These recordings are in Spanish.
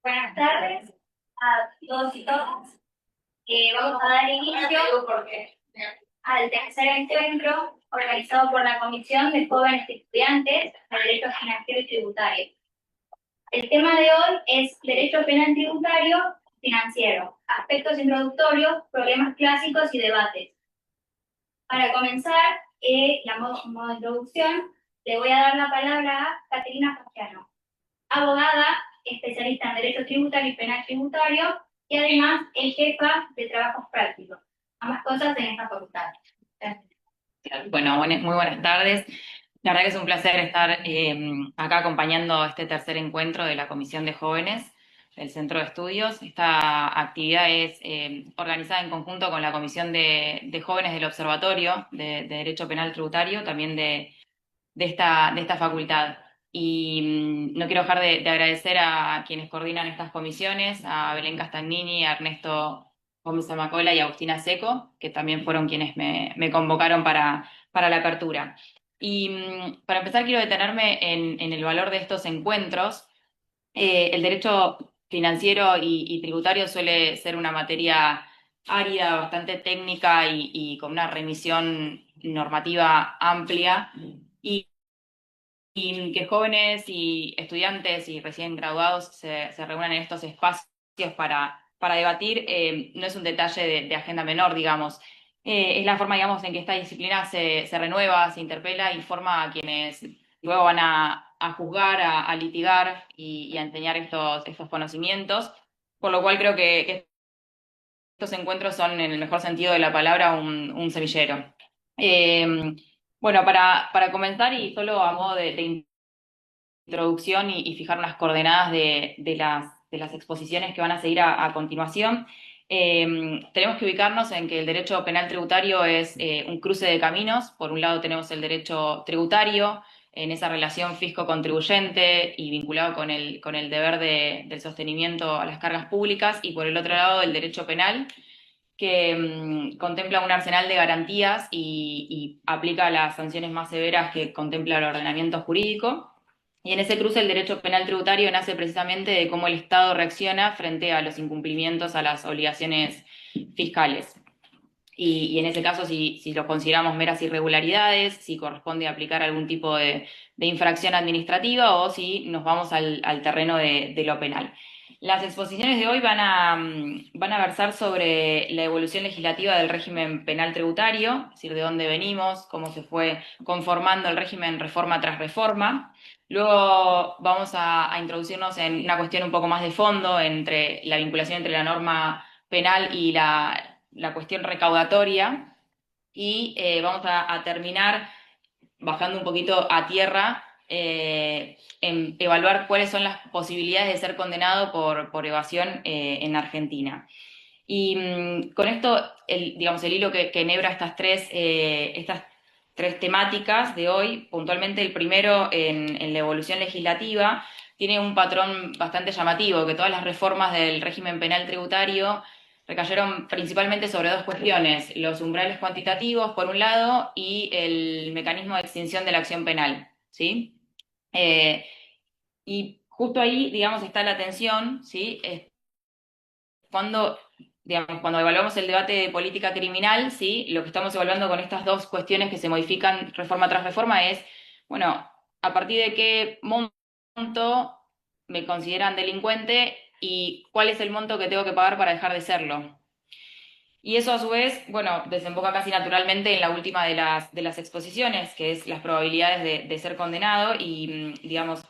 Buenas tardes a todos y todas. Vamos a dar inicio al tercer encuentro organizado por la Comisión de Jóvenes Estudiantes de Derecho Financiero y Tributario. El tema de hoy es Derecho Penal Tributario Financiero, aspectos introductorios, problemas clásicos y debates. Para comenzar, modo de introducción, le voy a dar la palabra a Caterina Fagiano, abogada, especialista en Derecho Tributario y Penal Tributario, y además es jefa de trabajos prácticos. Ambas cosas en esta facultad. Gracias. Bueno, muy buenas tardes. La verdad que es un placer estar acá acompañando este tercer encuentro de la Comisión de Jóvenes del Centro de Estudios. Esta actividad es organizada en conjunto con la Comisión de Jóvenes del Observatorio de Derecho Penal Tributario, también de esta facultad. Y no quiero dejar de agradecer a quienes coordinan estas comisiones, a Belén Castagnini, a Ernesto Gómez Amacola y a Agustina Seco, que también fueron quienes me convocaron para la apertura. Y para empezar quiero detenerme en el valor de estos encuentros. El derecho financiero y tributario suele ser una materia árida, bastante técnica y con una remisión normativa amplia. Y que jóvenes y estudiantes y recién graduados se reúnan en estos espacios para debatir, no es un detalle de agenda menor, digamos. Es la forma, digamos, en que esta disciplina se renueva, se interpela y forma a quienes luego van a juzgar, a litigar y a enseñar estos conocimientos, por lo cual creo que estos encuentros son, en el mejor sentido de la palabra, un semillero. Eh, bueno, para comenzar y solo a modo de introducción y fijar unas coordenadas de las exposiciones que van a seguir a continuación. Tenemos que ubicarnos en que el derecho penal tributario es un cruce de caminos. Por un lado tenemos el derecho tributario, en esa relación fisco-contribuyente y vinculado con el deber del sostenimiento a las cargas públicas, y por el otro lado el derecho penal, que contempla un arsenal de garantías y aplica las sanciones más severas que contempla el ordenamiento jurídico. Y en ese cruce el derecho penal tributario nace precisamente de cómo el Estado reacciona frente a los incumplimientos a las obligaciones fiscales. Y en ese caso, si lo consideramos meras irregularidades, si corresponde aplicar algún tipo de infracción administrativa o si nos vamos al terreno de lo penal. Las exposiciones de hoy van a versar sobre la evolución legislativa del régimen penal tributario, es decir, de dónde venimos, cómo se fue conformando el régimen reforma tras reforma. Luego vamos a introducirnos en una cuestión un poco más de fondo entre la vinculación entre la norma penal y la cuestión recaudatoria, y vamos a terminar bajando un poquito a tierra, en evaluar cuáles son las posibilidades de ser condenado por evasión en Argentina. Y con esto, digamos, el hilo que enhebra estas tres temáticas de hoy, puntualmente el primero en la evolución legislativa, tiene un patrón bastante llamativo, que todas las reformas del régimen penal tributario recayeron principalmente sobre dos cuestiones: los umbrales cuantitativos, por un lado, y el mecanismo de extinción de la acción penal, ¿sí? Eh, y justo ahí, digamos, está la tensión, ¿sí? Cuando, digamos, cuando evaluamos el debate de política criminal, ¿sí? Lo que estamos evaluando con estas dos cuestiones que se modifican reforma tras reforma es, bueno, a partir de qué monto me consideran delincuente y cuál es el monto que tengo que pagar para dejar de serlo. Y eso a su vez, bueno, desemboca casi naturalmente en la última de las exposiciones, que es las probabilidades de ser condenado. Y, digamos,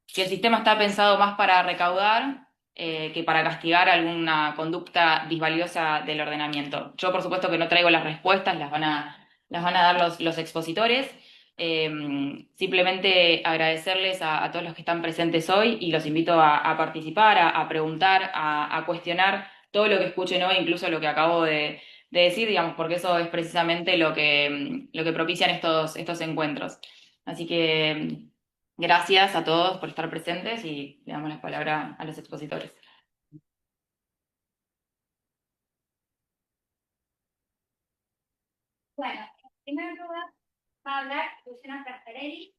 si el sistema está pensado más para recaudar que para castigar alguna conducta disvaliosa del ordenamiento. Yo, por supuesto, que no traigo las respuestas, las van a dar los expositores. Simplemente agradecerles a todos los que están presentes hoy y los invito a participar, a preguntar, a cuestionar todo lo que escuchen hoy, incluso lo que acabo de decir, digamos, porque eso es precisamente lo que propician estos encuentros. Así que gracias a todos por estar presentes y le damos la palabra a los expositores. Bueno, en primer lugar va a hablar Luciana Castarelli,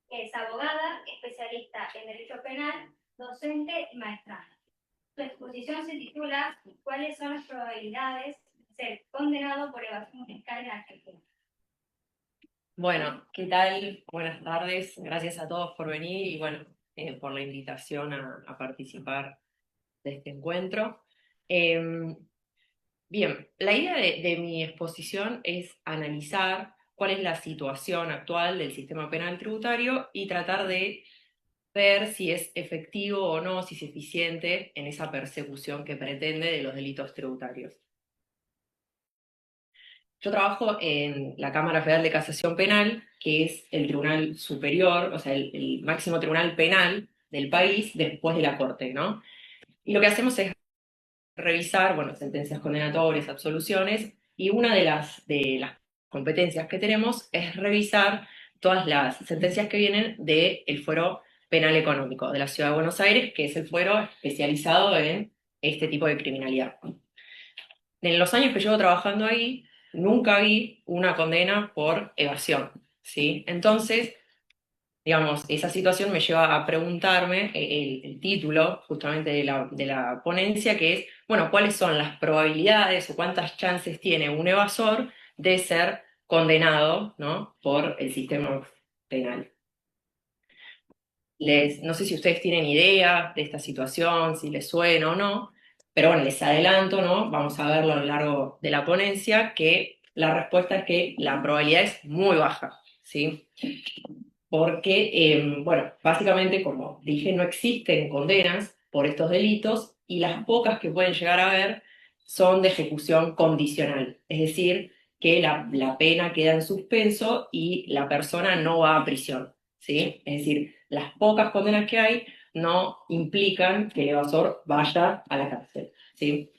que es abogada, especialista en Derecho Penal, docente y maestrante. Tu exposición se titula ¿Cuáles son las probabilidades de ser condenado por evasión fiscal en Argentina? Bueno, ¿qué tal? Buenas tardes. Gracias a todos por venir y bueno, por la invitación a participar de este encuentro. Bien, la idea de mi exposición es analizar cuál es la situación actual del sistema penal tributario y tratar de ver si es efectivo o no, si es eficiente en esa persecución que pretende de los delitos tributarios. Yo trabajo en la Cámara Federal de Casación Penal, que es el tribunal superior, o sea, el máximo tribunal penal del país después de la Corte, ¿no? Y lo que hacemos es revisar, bueno, sentencias condenatorias, absoluciones, y una de las competencias que tenemos es revisar todas las sentencias que vienen del Fuero Penal Económico de la Ciudad de Buenos Aires, que es el fuero especializado en este tipo de criminalidad. En los años que llevo trabajando ahí, nunca vi una condena por evasión, ¿sí? Entonces, digamos, esa situación me lleva a preguntarme el título justamente de la ponencia, que es, bueno, ¿cuáles son las probabilidades o cuántas chances tiene un evasor de ser condenado, ¿no?, por el sistema penal? No sé si ustedes tienen idea de esta situación, si les suena o no, pero bueno, les adelanto, ¿no? Vamos a verlo a lo largo de la ponencia, que la respuesta es que la probabilidad es muy baja, ¿sí? Porque, bueno, básicamente, como dije, no existen condenas por estos delitos y las pocas que pueden llegar a haber son de ejecución condicional, es decir, que la pena queda en suspenso y la persona no va a prisión, ¿sí? Es decir, las pocas condenas que hay no implican que el evasor vaya a la cárcel, ¿sí?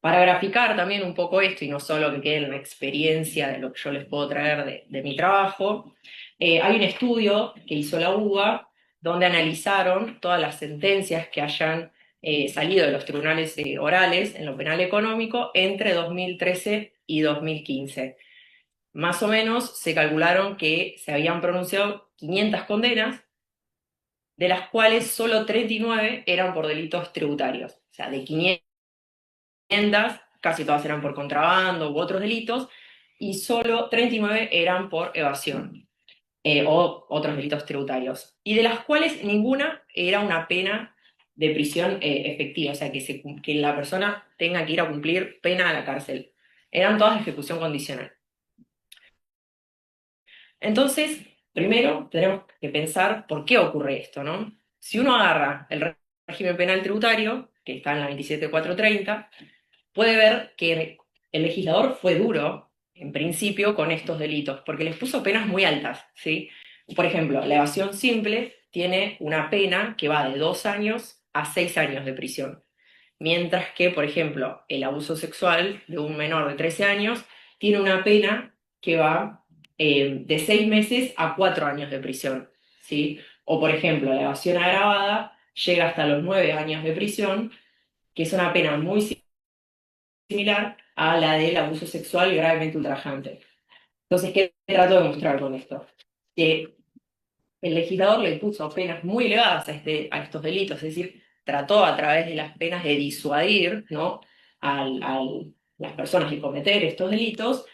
Para graficar también un poco esto y no solo que quede en la experiencia de lo que yo les puedo traer de mi trabajo, hay un estudio que hizo la UBA donde analizaron todas las sentencias que hayan salido de los tribunales orales en lo penal económico entre 2013 y 2015. Más o menos se calcularon que se habían pronunciado 500 condenas, de las cuales solo 39 eran por delitos tributarios. O sea, de 500, casi todas eran por contrabando u otros delitos, y solo 39 eran por evasión o otros delitos tributarios, y de las cuales ninguna era una pena de prisión efectiva, o sea, que la persona tenga que ir a cumplir pena a la cárcel. Eran todas de ejecución condicional. Entonces, primero tenemos que pensar por qué ocurre esto, ¿no? Si uno agarra el régimen penal tributario, que está en la 27430, puede ver que el legislador fue duro, en principio, con estos delitos, porque les puso penas muy altas, ¿sí? Por ejemplo, la evasión simple tiene una pena que va de 2 años a 6 años de prisión, mientras que, por ejemplo, el abuso sexual de un menor de 13 años tiene una pena que va de 6 meses a 4 años de prisión, ¿sí? O, por ejemplo, la evasión agravada llega hasta los 9 años de prisión, que es una pena muy similar a la del abuso sexual gravemente ultrajante. Entonces, ¿qué trato de mostrar con esto? Que el legislador le puso penas muy elevadas a estos delitos, es decir, trató a través de las penas de disuadir, ¿no?, a las personas de cometer estos delitos,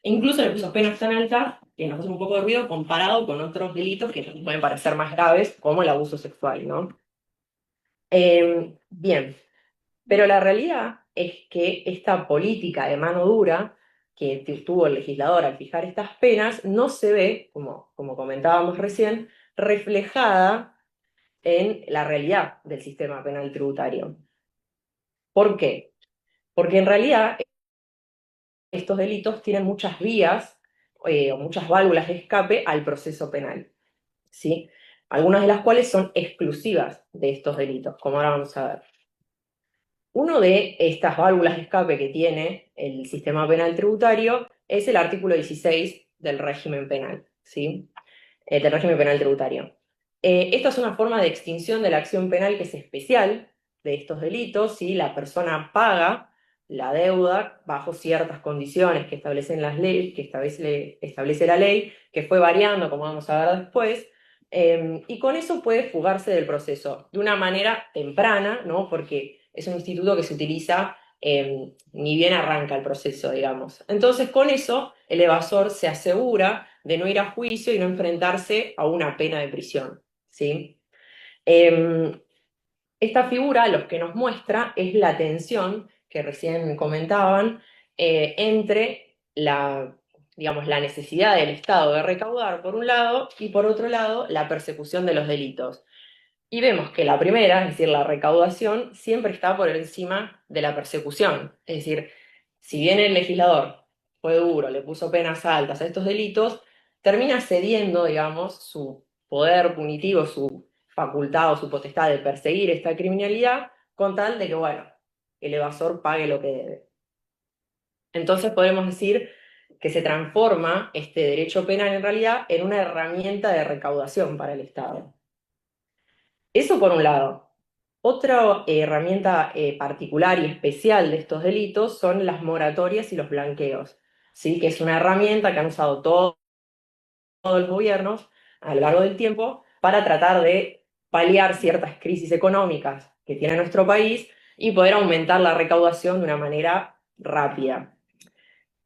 e incluso le puso penas tan altas que nos hace un poco de ruido comparado con otros delitos que nos pueden parecer más graves, como el abuso sexual, ¿no? Bien, pero la realidad es que esta política de mano dura que tuvo el legislador al fijar estas penas no se ve, como comentábamos recién, reflejada en la realidad del sistema penal tributario. ¿Por qué? Porque en realidad estos delitos tienen muchas vías o muchas válvulas de escape al proceso penal, ¿sí? Algunas de las cuales son exclusivas de estos delitos, como ahora vamos a ver. Uno de estas válvulas de escape que tiene el sistema penal tributario es el artículo 16 del régimen penal, ¿sí? Del régimen penal tributario. Esta es una forma de extinción de la acción penal que es especial de estos delitos si la persona paga la deuda bajo ciertas condiciones que establecen las leyes, que establece la ley, que fue variando, como vamos a ver después, Y con eso puede fugarse del proceso de una manera temprana, ¿no? Porque es un instituto que se utiliza ni bien arranca el proceso, digamos. Entonces, con eso, el evasor se asegura de no ir a juicio y no enfrentarse a una pena de prisión, ¿sí? Esta figura lo que nos muestra es la tensión que recién comentaban entre digamos, la necesidad del Estado de recaudar por un lado y por otro lado la persecución de los delitos. Y vemos que la primera, es decir, la recaudación, siempre está por encima de la persecución. Es decir, si bien el legislador fue duro, le puso penas altas a estos delitos, termina cediendo, digamos, su poder punitivo, su facultad o su potestad de perseguir esta criminalidad con tal de que, bueno, el evasor pague lo que debe. Entonces podemos decir que se transforma este derecho penal en realidad en una herramienta de recaudación para el Estado. Eso por un lado. Otra herramienta particular y especial de estos delitos son las moratorias y los blanqueos, ¿sí? Que es una herramienta que han usado todos los gobiernos a lo largo del tiempo para tratar de paliar ciertas crisis económicas que tiene nuestro país y poder aumentar la recaudación de una manera rápida.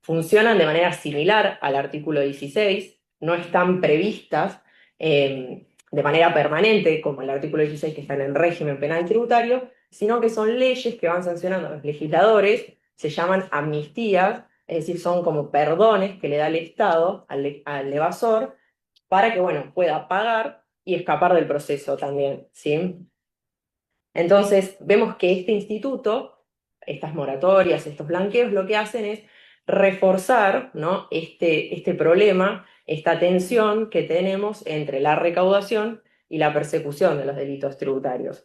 Funcionan de manera similar al artículo 16, no están previstas de manera permanente, como el artículo 16 que está en el régimen penal tributario, sino que son leyes que van sancionando a los legisladores, se llaman amnistías, es decir, son como perdones que le da el Estado al evasor para que, bueno, pueda pagar y escapar del proceso también, ¿sí? Entonces, vemos que este instituto, estas moratorias, estos blanqueos, lo que hacen es reforzar, ¿no? este problema, esta tensión que tenemos entre la recaudación y la persecución de los delitos tributarios.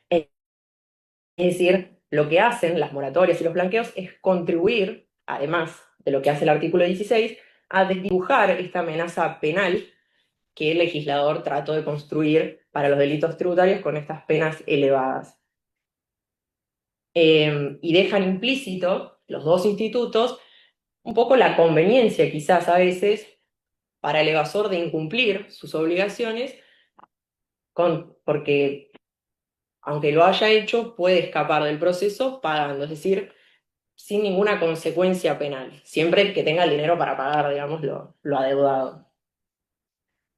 Es decir, lo que hacen las moratorias y los blanqueos es contribuir, además de lo que hace el artículo 16, a desdibujar esta amenaza penal que el legislador trató de construir para los delitos tributarios con estas penas elevadas. Y dejan implícito los dos institutos un poco la conveniencia quizás a veces para el evasor de incumplir sus obligaciones, porque aunque lo haya hecho, puede escapar del proceso pagando, es decir, sin ninguna consecuencia penal, siempre que tenga el dinero para pagar, digamos, lo adeudado.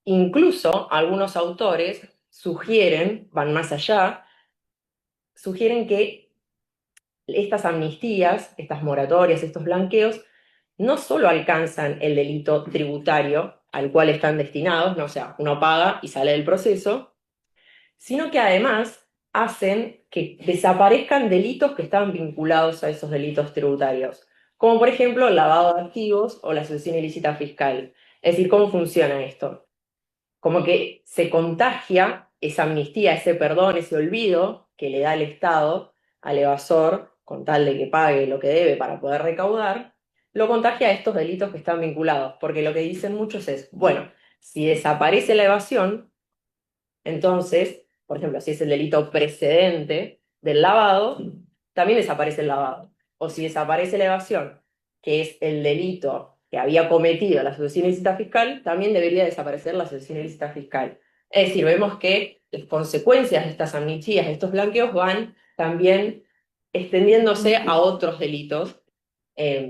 Incluso algunos autores sugieren, van más allá, sugieren que estas amnistías, estas moratorias, estos blanqueos, no solo alcanzan el delito tributario al cual están destinados, no, o sea, uno paga y sale del proceso, sino que además hacen que desaparezcan delitos que estaban vinculados a esos delitos tributarios, como por ejemplo el lavado de activos o la asociación ilícita fiscal. Es decir, ¿cómo funciona esto? Como que se contagia esa amnistía, ese perdón, ese olvido que le da el Estado al evasor con tal de que pague lo que debe para poder recaudar, lo contagia a estos delitos que están vinculados, porque lo que dicen muchos es, bueno, si desaparece la evasión, entonces, por ejemplo, si es el delito precedente del lavado, también desaparece el lavado. O si desaparece la evasión, que es el delito que había cometido la asociación ilícita fiscal, también debería desaparecer la asociación ilícita fiscal. Es decir, vemos que las consecuencias de estas amnistías, de estos blanqueos, van también extendiéndose a otros delitos,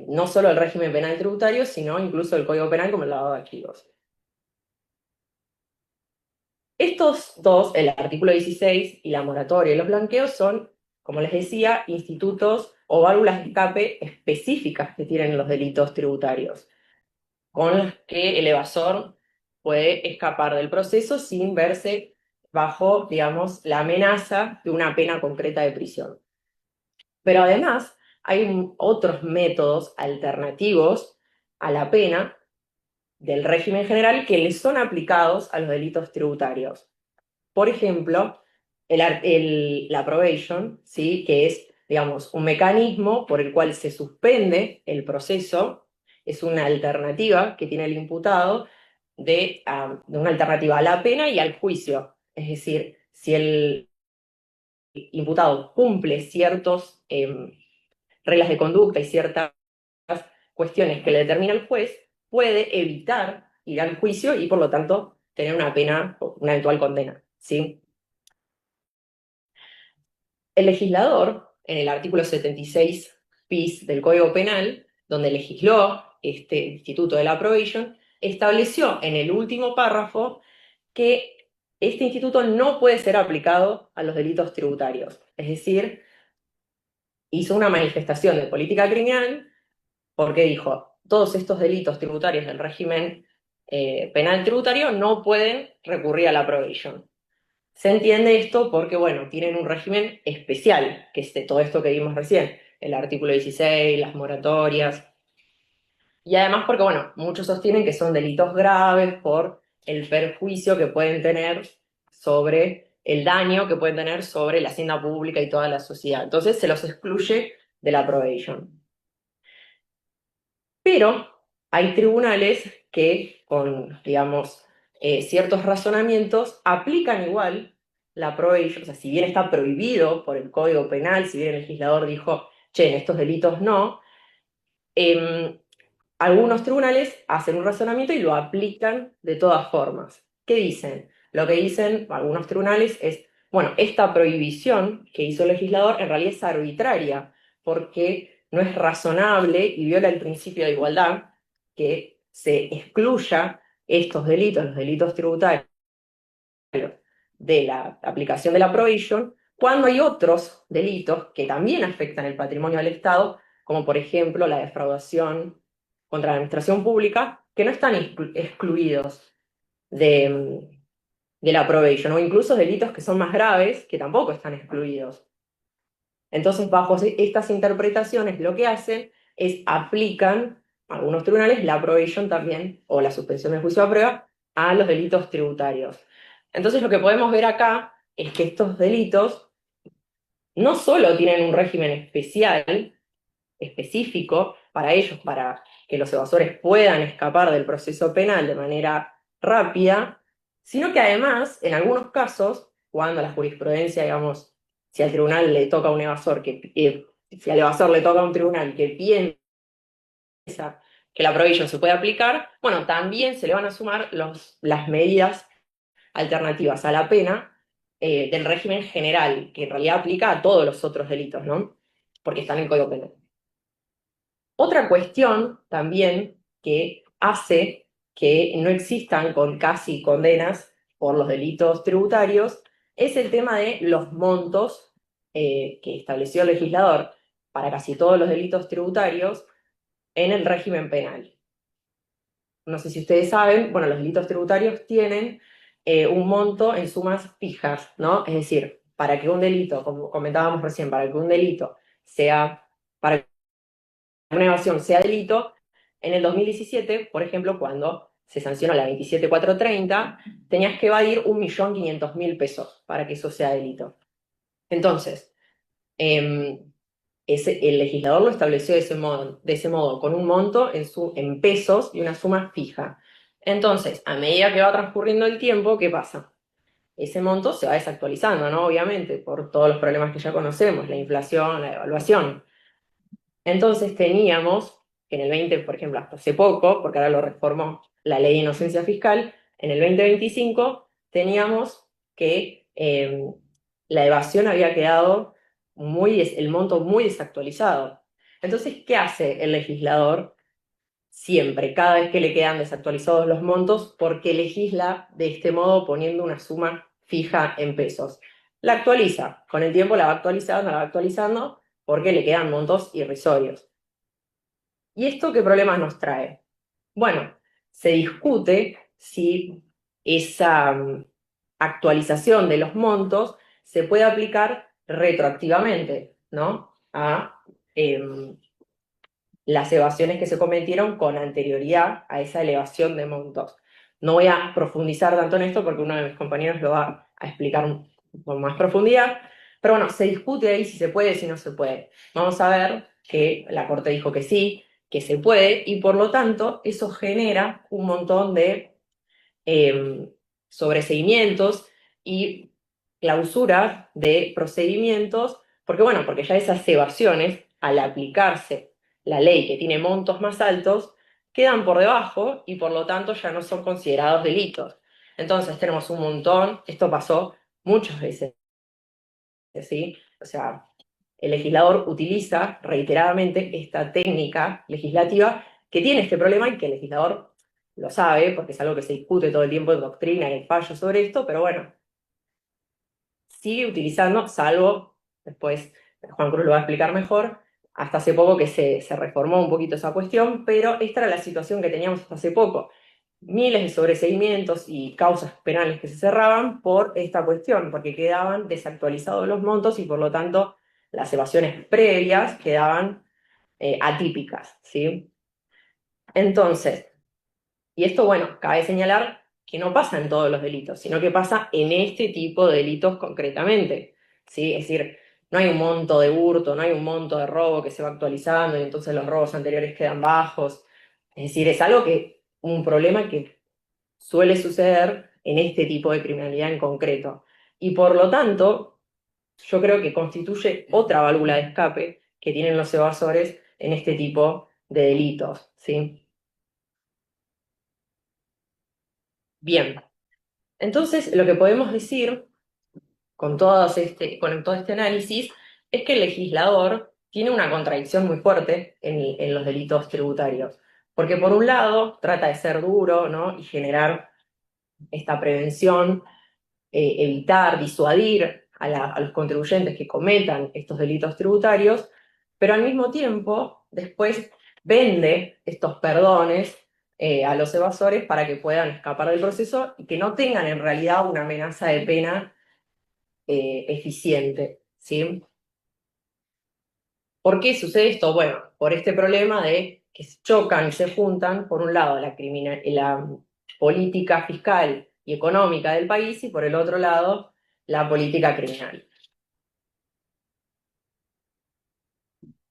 no solo el régimen penal tributario, sino incluso el Código Penal como el lavado de activos. Estos dos, el artículo 16 y la moratoria y los blanqueos, son, como les decía, institutos o válvulas de escape específicas que tienen los delitos tributarios, con las que el evasor puede escapar del proceso sin verse bajo, digamos, la amenaza de una pena concreta de prisión. Pero además hay otros métodos alternativos a la pena del régimen general que les son aplicados a los delitos tributarios. Por ejemplo, la probation, ¿sí? Que es, digamos, un mecanismo por el cual se suspende el proceso, es una alternativa que tiene el imputado de una alternativa a la pena y al juicio. Es decir, si el imputado cumple ciertas reglas de conducta y ciertas cuestiones que le determina el juez, puede evitar ir al juicio y por lo tanto tener una pena, una eventual condena, ¿sí? El legislador, en el artículo 76 bis del Código Penal, donde legisló este instituto de la probation, estableció en el último párrafo que este instituto no puede ser aplicado a los delitos tributarios. Es decir, hizo una manifestación de política criminal porque dijo, todos estos delitos tributarios del régimen penal tributario no pueden recurrir a la probation. Se entiende esto porque, bueno, tienen un régimen especial, que es de todo esto que vimos recién, el artículo 16, las moratorias, y además porque, bueno, muchos sostienen que son delitos graves por el perjuicio que pueden tener sobre el daño que pueden tener sobre la hacienda pública y toda la sociedad. Entonces se los excluye de la probation. Pero hay tribunales que, con, digamos, ciertos razonamientos, aplican igual la probation. O sea, si bien está prohibido por el Código Penal, si bien el legislador dijo, che, en estos delitos no, algunos tribunales hacen un razonamiento y lo aplican de todas formas. ¿Qué dicen? Lo que dicen algunos tribunales es, bueno, esta prohibición que hizo el legislador en realidad es arbitraria, porque no es razonable y viola el principio de igualdad que se excluya estos delitos, los delitos tributarios, de la aplicación de la probation, cuando hay otros delitos que también afectan el patrimonio del Estado, como por ejemplo la defraudación contra la administración pública, que no están excluidos de la probation, o incluso delitos que son más graves, que tampoco están excluidos. Entonces, bajo estas interpretaciones, lo que hacen es aplican algunos tribunales la probation también, o la suspensión del juicio a prueba, a los delitos tributarios. Entonces, lo que podemos ver acá es que estos delitos no solo tienen un régimen especial, específico para ellos, para que los evasores puedan escapar del proceso penal de manera rápida, sino que además, en algunos casos, cuando la jurisprudencia, digamos, si al tribunal le toca a un evasor, si al evasor le toca a un tribunal que piensa que la probation se puede aplicar, bueno, también se le van a sumar las medidas alternativas a la pena del régimen general, que en realidad aplica a todos los otros delitos, ¿no? Porque están en el Código Penal. Otra cuestión también que hace que no existan casi condenas por los delitos tributarios es el tema de los montos que estableció el legislador para casi todos los delitos tributarios en el régimen penal. No sé si ustedes saben, bueno, los delitos tributarios tienen un monto en sumas fijas, ¿no? Es decir, para que un delito, como comentábamos recién, para que un delito sea, para una evasión sea delito, en el 2017, por ejemplo, cuando se sancionó la 27430, tenías que evadir 1.500.000 pesos para que eso sea delito. Entonces, el legislador lo estableció de ese modo, con un monto en pesos y una suma fija. Entonces, a medida que va transcurriendo el tiempo, ¿qué pasa? Ese monto se va desactualizando, ¿no? Obviamente, por todos los problemas que ya conocemos, la inflación, la devaluación. Entonces teníamos que en el 20, por ejemplo, hasta hace poco, porque ahora lo reformó la ley de inocencia fiscal, en el 2025 teníamos que la evasión había quedado el monto muy desactualizado. Entonces, ¿qué hace el legislador? Siempre, cada vez que le quedan desactualizados los montos, porque legisla de este modo poniendo una suma fija en pesos. La actualiza, con el tiempo la va actualizando, porque le quedan montos irrisorios. ¿Y esto qué problemas nos trae? Bueno, se discute si esa actualización de los montos se puede aplicar retroactivamente, ¿no? A las evasiones que se cometieron con anterioridad a esa elevación de montos. No voy a profundizar tanto en esto porque uno de mis compañeros lo va a explicar con más profundidad, pero bueno, se discute ahí si se puede, si no se puede. Vamos a ver que la Corte dijo que sí, que se puede, y por lo tanto eso genera un montón de sobreseimientos y clausuras de procedimientos, porque bueno, porque ya esas evasiones, al aplicarse la ley que tiene montos más altos, quedan por debajo y por lo tanto ya no son considerados delitos. Entonces tenemos un montón, esto pasó muchas veces, ¿sí? O sea, el legislador utiliza reiteradamente esta técnica legislativa que tiene este problema y que el legislador lo sabe, porque es algo que se discute todo el tiempo en doctrina y hay fallos sobre esto, pero bueno, sigue utilizando, salvo, después Juan Cruz lo va a explicar mejor, hasta hace poco que se reformó un poquito esa cuestión, pero esta era la situación que teníamos hasta hace poco. Miles de sobreseimientos y causas penales que se cerraban por esta cuestión, porque quedaban desactualizados los montos y por lo tanto las evasiones previas quedaban atípicas, ¿sí? Entonces, y esto, bueno, cabe señalar que no pasa en todos los delitos, sino que pasa en este tipo de delitos concretamente, ¿sí? Es decir, no hay un monto de hurto, no hay un monto de robo que se va actualizando y entonces los robos anteriores quedan bajos. Es decir, es algo que, un problema que suele suceder en este tipo de criminalidad en concreto. Y por lo tanto, yo creo que constituye otra válvula de escape que tienen los evasores en este tipo de delitos, ¿sí? Bien, entonces lo que podemos decir con todo este análisis es que el legislador tiene una contradicción muy fuerte en los delitos tributarios, porque por un lado trata de ser duro, ¿no? Y generar esta prevención, evitar, disuadir a los contribuyentes que cometan estos delitos tributarios, pero al mismo tiempo después vende estos perdones a los evasores para que puedan escapar del proceso y que no tengan en realidad una amenaza de pena eficiente, ¿sí? ¿Por qué sucede esto? Bueno, por este problema de que se chocan y se juntan, por un lado, la política fiscal y económica del país y por el otro lado, la política criminal.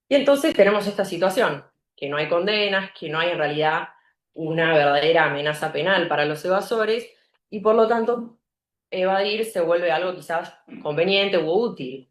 Y entonces tenemos esta situación, que no hay condenas, que no hay en realidad una verdadera amenaza penal para los evasores y por lo tanto evadir se vuelve algo quizás conveniente u útil.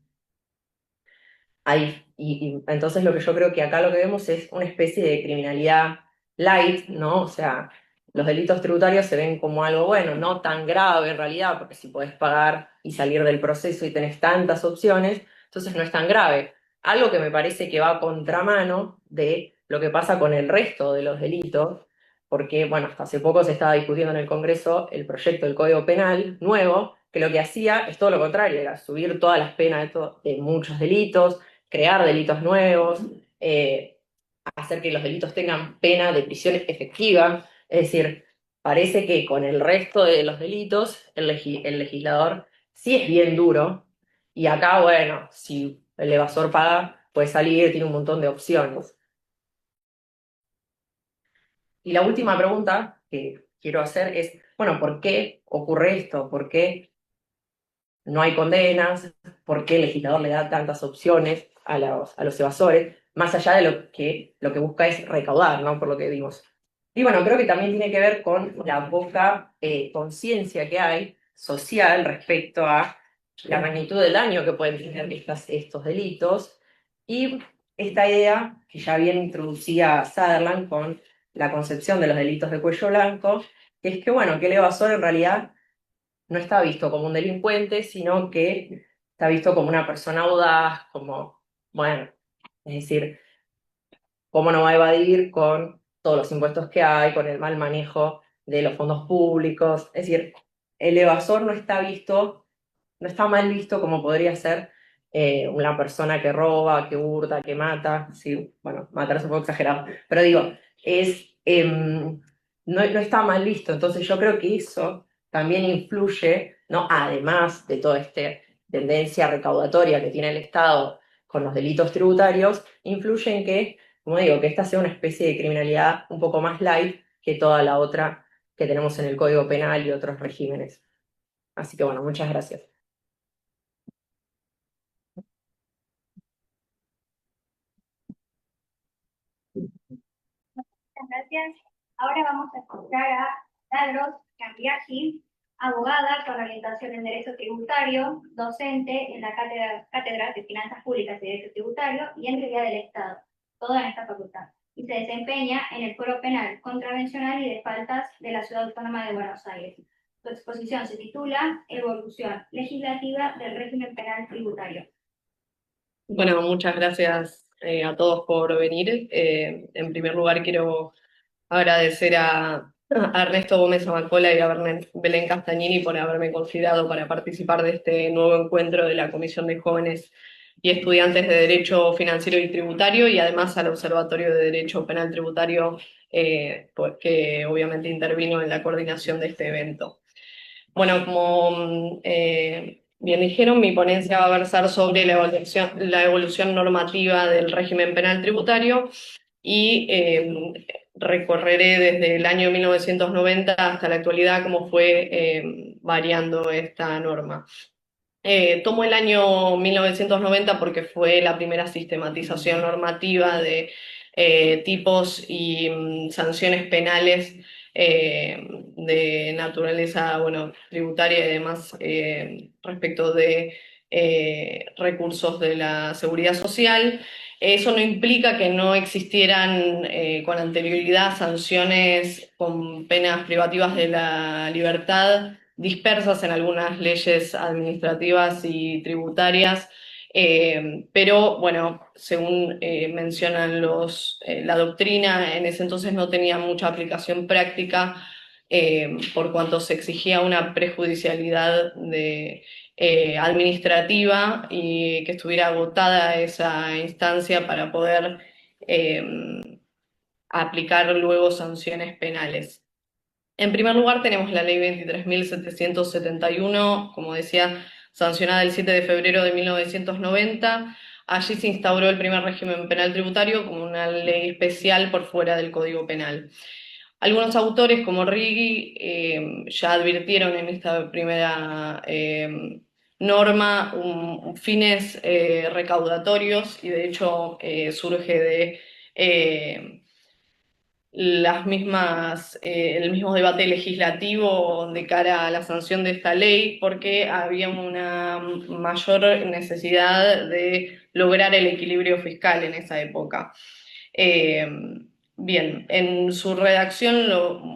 Y entonces lo que yo creo que acá lo que vemos es una especie de criminalidad light, ¿no? O sea, los delitos tributarios se ven como algo bueno, no tan grave en realidad, porque si podés pagar y salir del proceso y tenés tantas opciones, entonces no es tan grave. Algo que me parece que va a contramano de lo que pasa con el resto de los delitos, porque, bueno, hasta hace poco se estaba discutiendo en el Congreso el proyecto del Código Penal nuevo, que lo que hacía es todo lo contrario, era subir todas las penas de muchos delitos, crear delitos nuevos, hacer que los delitos tengan pena de prisión efectiva. Es decir, parece que con el resto de los delitos el legislador sí es bien duro y acá, bueno, si el evasor paga, puede salir, tiene un montón de opciones. Y la última pregunta que quiero hacer es, bueno, ¿por qué ocurre esto? ¿Por qué no hay condenas? ¿Por qué el legislador le da tantas opciones a los evasores? Más allá de lo que busca es recaudar, ¿no? Por lo que vimos. Y bueno, creo que también tiene que ver con la poca conciencia que hay social respecto a la magnitud del daño que pueden tener estos delitos y esta idea que ya bien introducía Sutherland con la concepción de los delitos de cuello blanco, que es que, bueno, que el evasor en realidad no está visto como un delincuente, sino que está visto como una persona audaz, como, bueno, es decir, cómo no va a evadir con todos los impuestos que hay, con el mal manejo de los fondos públicos. Es decir, el evasor no está visto, no está mal visto como podría ser una persona que roba, que hurta, que mata. Sí, bueno, matar es un poco exagerado, pero digo, no está mal visto. Entonces yo creo que eso también influye, ¿no? Además de toda esta tendencia recaudatoria que tiene el Estado con los delitos tributarios, influye en que, como digo, que esta sea una especie de criminalidad un poco más light que toda la otra que tenemos en el Código Penal y otros regímenes. Así que bueno, muchas gracias. Muchas gracias. Ahora vamos a escuchar a Tadros Cambiaji, abogada con orientación en Derecho Tributario, docente en la Cátedra de Finanzas Públicas y Derecho Tributario y en Teoría del Estado, todo en esta facultad. Y se desempeña en el Foro Penal Contravencional y de Faltas de la Ciudad Autónoma de Buenos Aires. Su exposición se titula Evolución legislativa del régimen penal tributario. Bueno, muchas gracias a todos por venir. En primer lugar, quiero agradecer a Ernesto Gómez Amacola y a Belén Castagnini por haberme considerado para participar de este nuevo encuentro de la Comisión de Jóvenes y Estudiantes de Derecho Financiero y Tributario, y además al Observatorio de Derecho Penal Tributario, que obviamente intervino en la coordinación de este evento. Bueno, como bien dijeron, mi ponencia va a versar sobre la evolución normativa del régimen penal tributario y recorreré desde el año 1990 hasta la actualidad cómo fue variando esta norma. Tomo el año 1990 porque fue la primera sistematización normativa de tipos y sanciones penales de naturaleza, bueno, tributaria y demás respecto de recursos de la seguridad social. Eso no implica que no existieran con anterioridad sanciones con penas privativas de la libertad dispersas en algunas leyes administrativas y tributarias, pero bueno, según mencionan la doctrina, en ese entonces no tenía mucha aplicación práctica por cuanto se exigía una prejudicialidad administrativa y que estuviera agotada esa instancia para poder aplicar luego sanciones penales. En primer lugar, tenemos la ley 23.771, como decía, sancionada el 7 de febrero de 1990. Allí se instauró el primer régimen penal tributario como una ley especial por fuera del Código Penal. Algunos autores, como Riggi, ya advirtieron en esta primera norma fines recaudatorios, y de hecho surge de el mismo debate legislativo de cara a la sanción de esta ley, porque había una mayor necesidad de lograr el equilibrio fiscal en esa época. Bien, en su redacción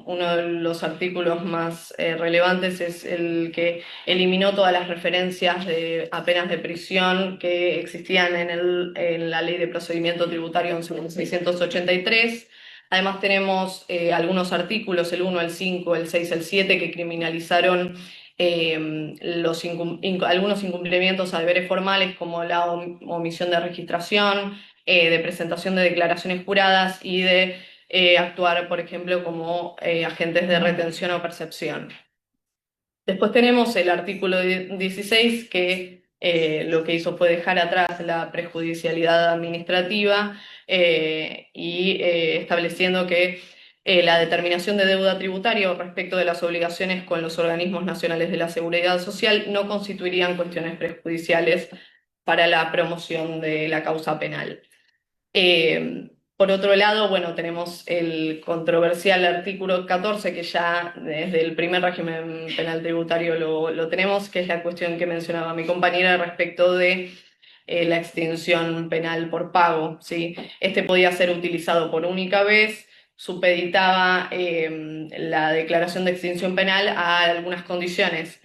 uno de los artículos más relevantes es el que eliminó todas las referencias a penas de prisión que existían en la Ley de Procedimiento Tributario 11.683. Además tenemos algunos artículos, el 1, el 5, el 6, el 7, que criminalizaron algunos incumplimientos a deberes formales, como la omisión de registración, de presentación de declaraciones juradas y de actuar, por ejemplo, como agentes de retención o percepción. Después tenemos el artículo 16, que lo que hizo fue dejar atrás la prejudicialidad administrativa y estableciendo que la determinación de deuda tributaria respecto de las obligaciones con los organismos nacionales de la seguridad social no constituirían cuestiones prejudiciales para la promoción de la causa penal. Por otro lado, bueno, tenemos el controversial artículo 14, que ya desde el primer régimen penal tributario lo tenemos, que es la cuestión que mencionaba mi compañera respecto de la extinción penal por pago, ¿sí? Este podía ser utilizado por única vez, supeditaba la declaración de extinción penal a algunas condiciones.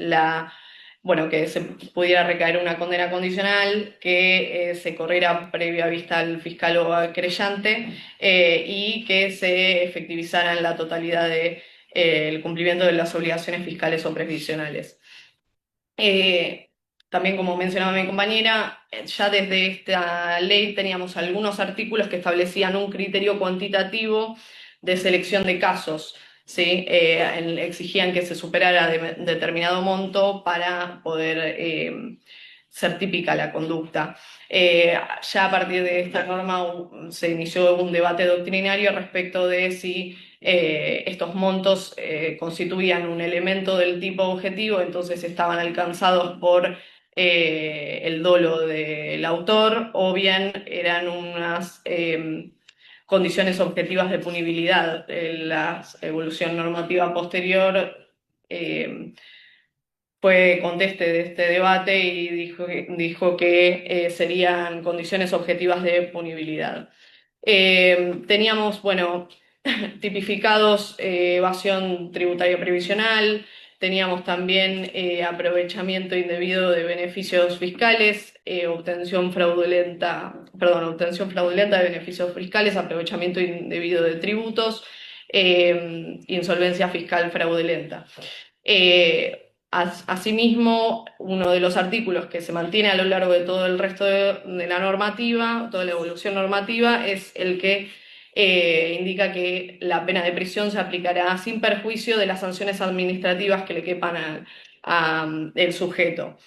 Bueno, que se pudiera recaer una condena condicional, que se corriera previa vista al fiscal o al querellante y que se efectivizara en la totalidad el cumplimiento de las obligaciones fiscales o previsionales. También, como mencionaba mi compañera, ya desde esta ley teníamos algunos artículos que establecían un criterio cuantitativo de selección de casos. ¿Sí? Exigían que se superara determinado monto para poder ser típica la conducta. Ya a partir de esta norma se inició un debate doctrinario respecto de si estos montos constituían un elemento del tipo objetivo, entonces estaban alcanzados por el dolo del autor, o bien eran unas condiciones objetivas de punibilidad. La evolución normativa posterior fue conteste de este debate y dijo que serían condiciones objetivas de punibilidad. Teníamos, bueno, tipificados evasión tributaria previsional, teníamos también aprovechamiento indebido de beneficios fiscales, obtención fraudulenta de beneficios fiscales, aprovechamiento indebido de tributos, insolvencia fiscal fraudulenta. Asimismo, uno de los artículos que se mantiene a lo largo de todo el resto de la normativa, toda la evolución normativa, es el que indica que la pena de prisión se aplicará sin perjuicio de las sanciones administrativas que le quepan el sujeto.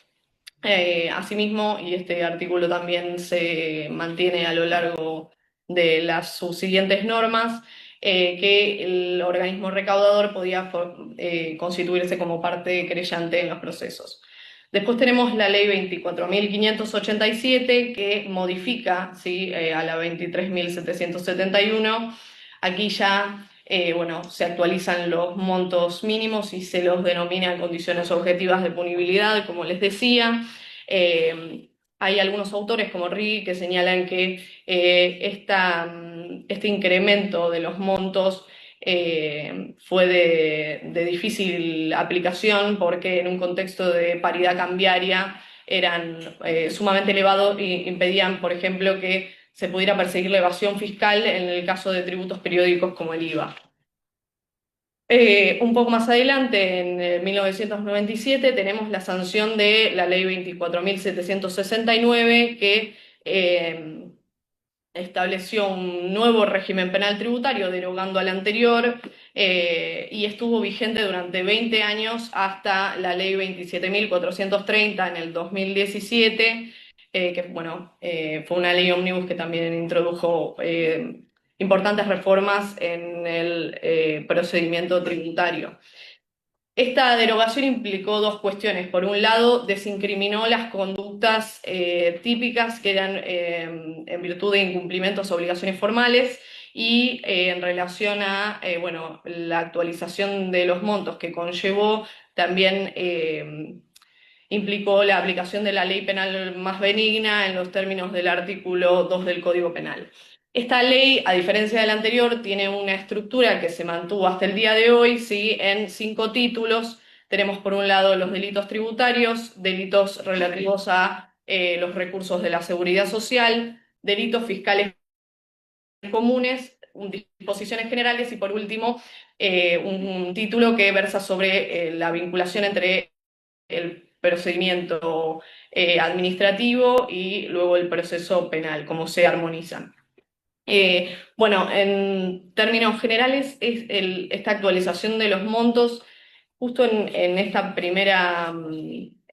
Asimismo, y este artículo también se mantiene a lo largo de las subsiguientes normas, que el organismo recaudador podía constituirse como parte querellante en los procesos. Después tenemos la ley 24.587 que modifica, ¿sí? A la 23.771. Aquí ya se actualizan los montos mínimos y se los denomina condiciones objetivas de punibilidad, como les decía. Hay algunos autores como Righi que señalan que este incremento de los montos fue de difícil aplicación porque en un contexto de paridad cambiaria eran sumamente elevados e impedían, por ejemplo, que se pudiera perseguir la evasión fiscal en el caso de tributos periódicos como el IVA. Un poco más adelante, en 1997, tenemos la sanción de la ley 24.769 que estableció un nuevo régimen penal tributario derogando al anterior y estuvo vigente durante 20 años hasta la ley 27.430 en el 2017, que fue una ley ómnibus que también introdujo importantes reformas en el procedimiento tributario. Esta derogación implicó dos cuestiones. Por un lado, desincriminó las conductas típicas que eran en virtud de incumplimientos o obligaciones formales y en relación a la actualización de los montos que conllevó, también implicó la aplicación de la ley penal más benigna en los términos del artículo 2 del Código Penal. Esta ley, a diferencia de la anterior, tiene una estructura que se mantuvo hasta el día de hoy, ¿sí? En 5 títulos. Tenemos por un lado los delitos tributarios, delitos relativos a los recursos de la seguridad social, delitos fiscales comunes, disposiciones generales y por último un título que versa sobre la vinculación entre el procedimiento administrativo y luego el proceso penal, cómo se armonizan. En términos generales, esta actualización de los montos, justo en esta primera,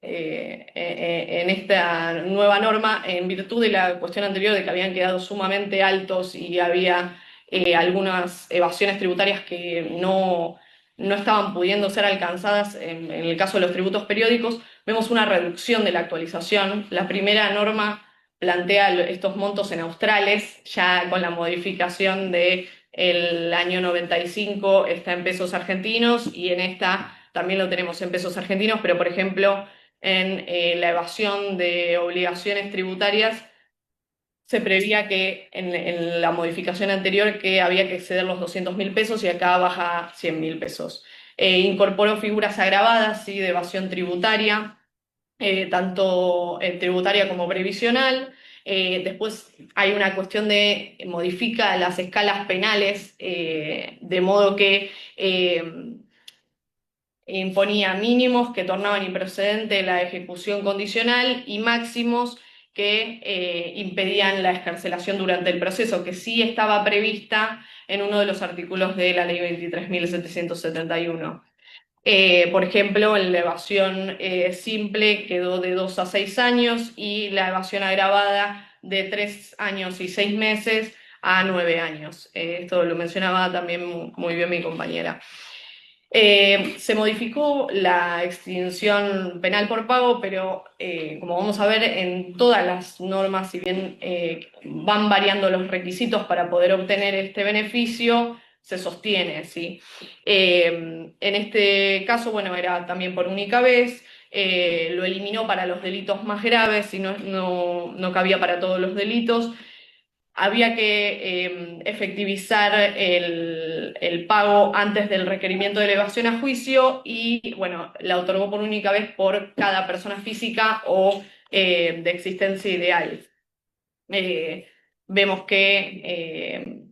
en esta nueva norma, en virtud de la cuestión anterior de que habían quedado sumamente altos y había algunas evasiones tributarias que no estaban pudiendo ser alcanzadas en el caso de los tributos periódicos, vemos una reducción de la actualización. La primera norma plantea estos montos en australes, ya con la modificación del año 95 está en pesos argentinos y en esta también lo tenemos en pesos argentinos, pero por ejemplo en la evasión de obligaciones tributarias se prevía que en la modificación anterior que había que exceder los 200.000 pesos y acá baja 100.000 pesos. Incorporó figuras agravadas, ¿sí? De evasión tributaria, tanto tributaria como previsional. Después hay una cuestión de modifica las escalas penales, de modo que imponía mínimos que tornaban improcedente la ejecución condicional y máximos que impedían la excarcelación durante el proceso, que sí estaba prevista en uno de los artículos de la ley 23.771. Por ejemplo, en la evasión simple quedó de 2 a 6 años y la evasión agravada de 3 años y 6 meses a 9 años. Esto lo mencionaba también muy bien mi compañera. Se modificó la extinción penal por pago, pero como vamos a ver en todas las normas, si bien van variando los requisitos para poder obtener este beneficio, se sostiene, ¿sí? En este caso, era también por única vez, lo eliminó para los delitos más graves y no cabía para todos los delitos. había que efectivizar el pago antes del requerimiento de elevación a juicio y, bueno, la otorgó por única vez por cada persona física o de existencia ideal. Vemos que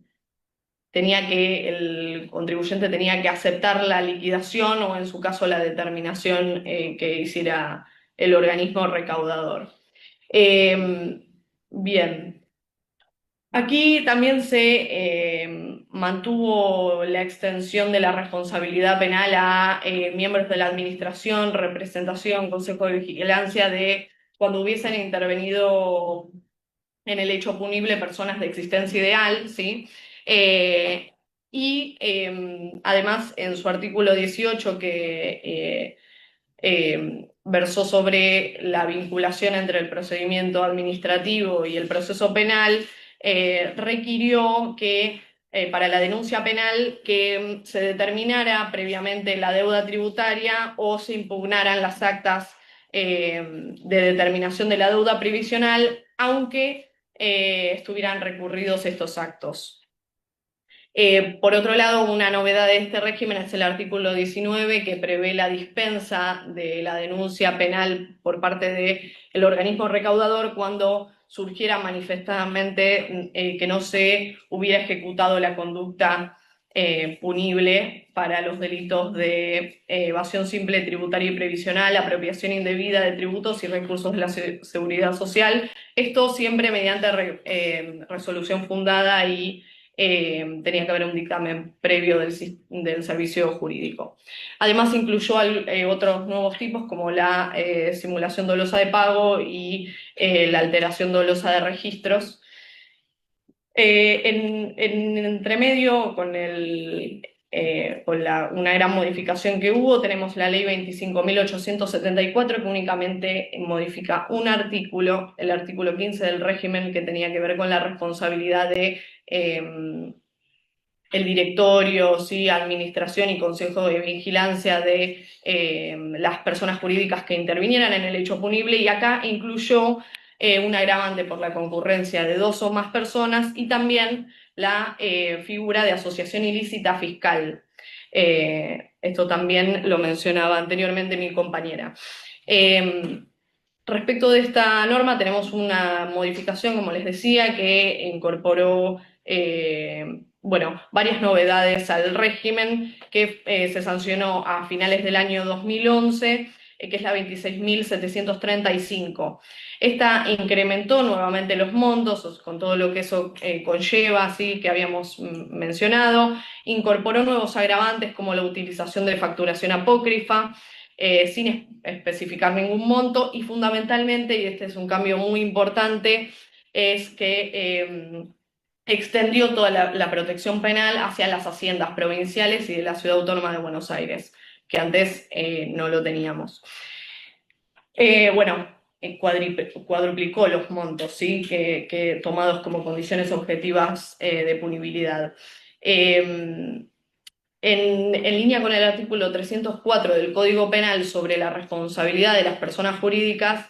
el contribuyente tenía que aceptar la liquidación o en su caso la determinación que hiciera el organismo recaudador. Bien. Aquí también se mantuvo la extensión de la responsabilidad penal a miembros de la administración, representación, consejo de vigilancia de cuando hubiesen intervenido en el hecho punible personas de existencia ideal, ¿sí? Además, en su artículo 18, que versó sobre la vinculación entre el procedimiento administrativo y el proceso penal, requirió que para la denuncia penal que se determinara previamente la deuda tributaria o se impugnaran las actas de determinación de la deuda previsional, aunque estuvieran recurridos estos actos. Por otro lado, una novedad de este régimen es el artículo 19, que prevé la dispensa de la denuncia penal por parte del organismo recaudador cuando surgiera manifestamente que no se hubiera ejecutado la conducta punible para los delitos de evasión simple tributaria y previsional, apropiación indebida de tributos y recursos de la seguridad social. Esto siempre mediante resolución fundada y tenía que haber un dictamen previo del servicio jurídico. Además incluyó otros nuevos tipos como la simulación dolosa de pago y la alteración dolosa de registros. En entremedio, con una gran modificación que hubo, tenemos la ley 25.874 que únicamente modifica un artículo, el artículo 15 del régimen, que tenía que ver con la responsabilidad de el directorio, ¿sí? Administración y consejo de vigilancia de las personas jurídicas que intervinieran en el hecho punible, y acá incluyó un agravante por la concurrencia de 2 o más personas y también la figura de asociación ilícita fiscal. Esto también lo mencionaba anteriormente mi compañera. Respecto de esta norma tenemos una modificación, como les decía, que incorporó varias novedades al régimen que se sancionó a finales del año 2011, que es la 26.735. Esta incrementó nuevamente los montos, con todo lo que eso conlleva, ¿sí? Que habíamos mencionado, incorporó nuevos agravantes como la utilización de facturación apócrifa, sin especificar ningún monto, y fundamentalmente, y este es un cambio muy importante, es que extendió toda la protección penal hacia las haciendas provinciales y de la Ciudad Autónoma de Buenos Aires, que antes no lo teníamos. Cuadruplicó los montos, ¿sí? que tomados como condiciones objetivas de punibilidad. En línea con el artículo 304 del Código Penal sobre la responsabilidad de las personas jurídicas,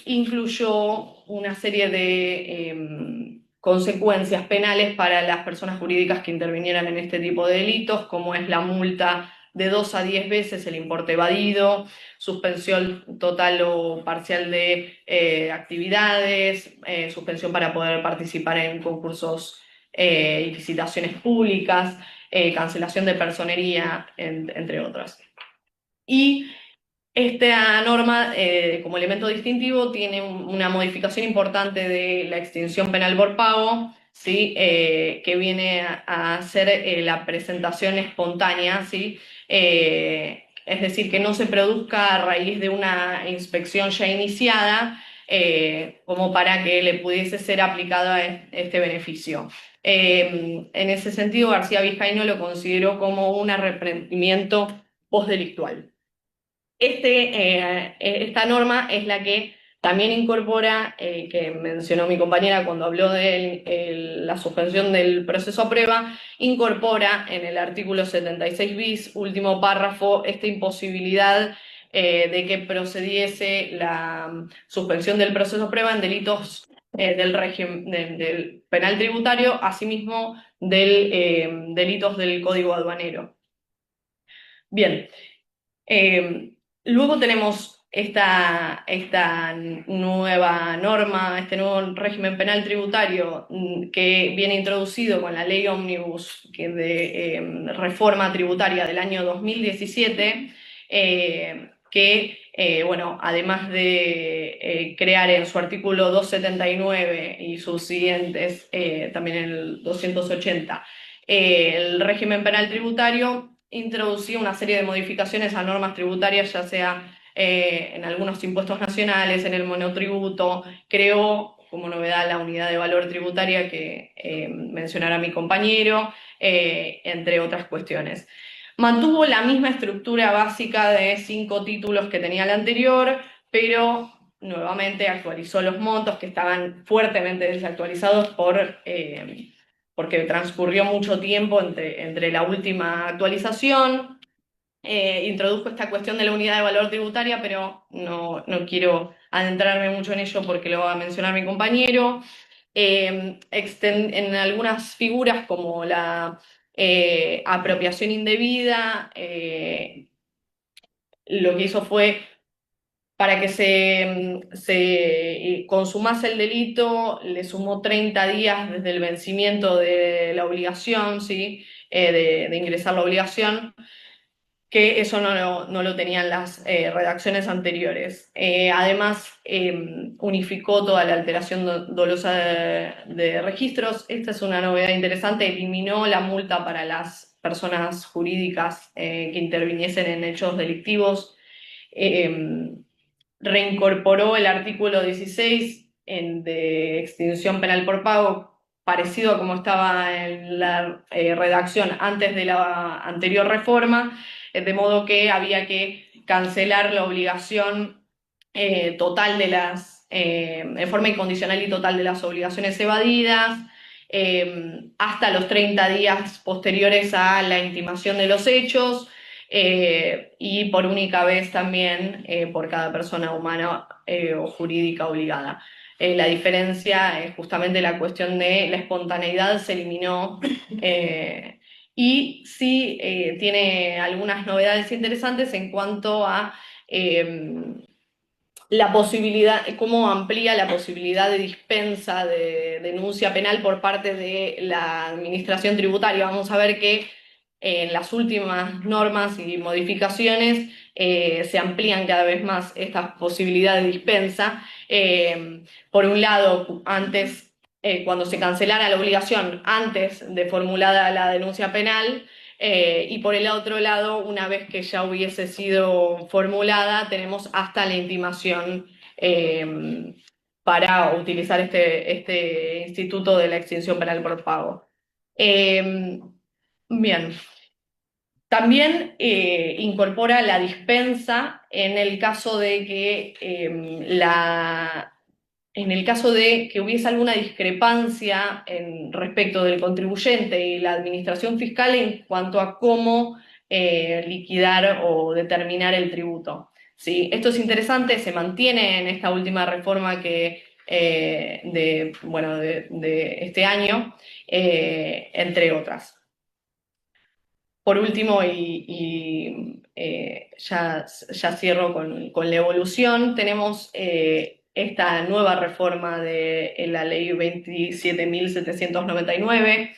incluyó una serie de consecuencias penales para las personas jurídicas que intervinieran en este tipo de delitos, como es la multa de 2 a 10 veces el importe evadido, suspensión total o parcial de actividades, suspensión para poder participar en concursos y licitaciones públicas, cancelación de personería, entre otras. Y esta norma, como elemento distintivo, tiene una modificación importante de la extinción penal por pago, ¿sí? Que viene a ser la presentación espontánea, ¿sí? Es decir, que no se produzca a raíz de una inspección ya iniciada, como para que le pudiese ser aplicado a este beneficio. En ese sentido, García Vizcaíno lo consideró como un arrepentimiento postdelictual. Esta norma es la que también incorpora, que mencionó mi compañera cuando habló de la suspensión del proceso a prueba, incorpora en el artículo 76 bis, último párrafo, esta imposibilidad de que procediese la suspensión del proceso a prueba en delitos del régimen del penal tributario, asimismo del delitos del Código Aduanero. Bien, luego tenemos esta nueva norma, este nuevo régimen penal tributario que viene introducido con la ley ómnibus de reforma tributaria del año 2017, bueno, además de crear en su artículo 279 y sus siguientes, también en el 280, el régimen penal tributario introducía una serie de modificaciones a normas tributarias, ya sea en algunos impuestos nacionales, en el monotributo, creó como novedad la unidad de valor tributaria que mencionará mi compañero, entre otras cuestiones. Mantuvo la misma estructura básica de 5 títulos que tenía la anterior, pero nuevamente actualizó los montos que estaban fuertemente desactualizados porque transcurrió mucho tiempo entre la última actualización. Introdujo esta cuestión de la unidad de valor tributaria, pero no quiero adentrarme mucho en ello porque lo va a mencionar mi compañero. En algunas figuras como la apropiación indebida, lo que hizo fue para que se consumase el delito, le sumó 30 días desde el vencimiento de la obligación, ¿sí? De ingresar la obligación, que eso no lo tenían las redacciones anteriores. Además, unificó toda la alteración dolosa de registros. Esta es una novedad interesante, eliminó la multa para las personas jurídicas que interviniesen en hechos delictivos. Reincorporó el artículo 16 de extinción penal por pago, parecido a como estaba en la redacción antes de la anterior reforma, de modo que había que cancelar la obligación total de en forma incondicional y total de las obligaciones evadidas, hasta los 30 días posteriores a la intimación de los hechos, y por única vez también por cada persona humana o jurídica obligada. La diferencia es justamente la cuestión de la espontaneidad, se eliminó, y sí tiene algunas novedades interesantes en cuanto a la posibilidad, cómo amplía la posibilidad de dispensa de denuncia penal por parte de la administración tributaria. Vamos a ver que en las últimas normas y modificaciones se amplían cada vez más estas posibilidades de dispensa. Por un lado, antes, cuando se cancelara la obligación antes de formulada la denuncia penal, y por el otro lado, una vez que ya hubiese sido formulada, tenemos hasta la intimación para utilizar este instituto de la extinción penal por pago. Bien. También incorpora la dispensa en el caso de que en el caso de que hubiese alguna discrepancia respecto del contribuyente y la administración fiscal en cuanto a cómo liquidar o determinar el tributo. ¿Sí? Esto es interesante, se mantiene en esta última reforma de este año, entre otras. Por último, ya cierro con la evolución, tenemos esta nueva reforma de la ley 27.799.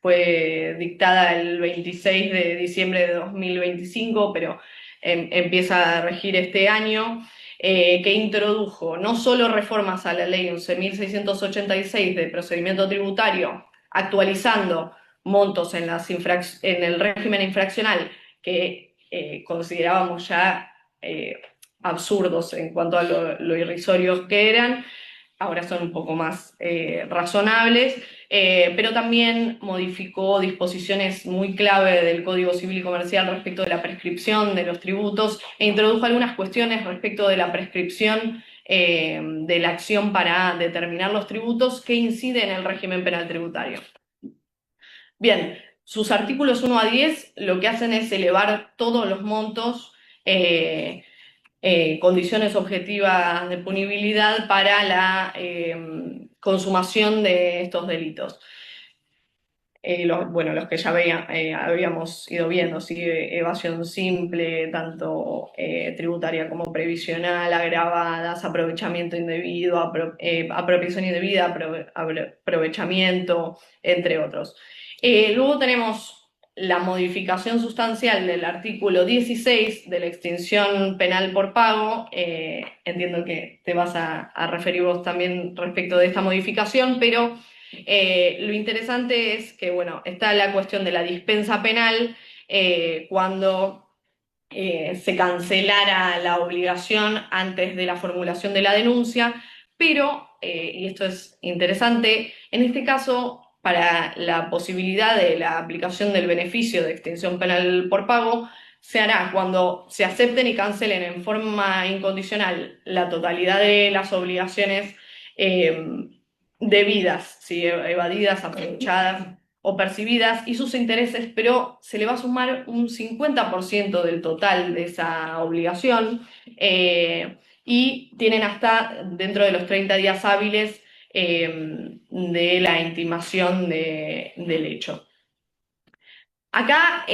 Fue dictada el 26 de diciembre de 2025, pero empieza a regir este año. Que introdujo no solo reformas a la ley 11.686 de procedimiento tributario, actualizando montos en el régimen infraccional que considerábamos ya absurdos en cuanto a lo irrisorios que eran, ahora son un poco más razonables, pero también modificó disposiciones muy clave del Código Civil y Comercial respecto de la prescripción de los tributos e introdujo algunas cuestiones respecto de la prescripción de la acción para determinar los tributos que incide en el régimen penal tributario. Bien, sus artículos 1 a 10 lo que hacen es elevar todos los montos condiciones objetivas de punibilidad para la consumación de estos delitos. Los que ya habíamos ido viendo, ¿sí? Evasión simple, tanto tributaria como previsional, agravadas, aprovechamiento indebido, apropiación indebida, aprovechamiento, entre otros. Luego tenemos la modificación sustancial del artículo 16 de la extinción penal por pago. Entiendo que te vas a referir vos también respecto de esta modificación, pero lo interesante es que, bueno, está la cuestión de la dispensa penal cuando se cancelara la obligación antes de la formulación de la denuncia, pero, y esto es interesante, en este caso, para la posibilidad de la aplicación del beneficio de extinción penal por pago, se hará cuando se acepten y cancelen en forma incondicional la totalidad de las obligaciones debidas, ¿sí? Evadidas, aprovechadas o percibidas y sus intereses, pero se le va a sumar un 50% del total de esa obligación y tienen hasta dentro de los 30 días hábiles de la intimación del hecho. Acá,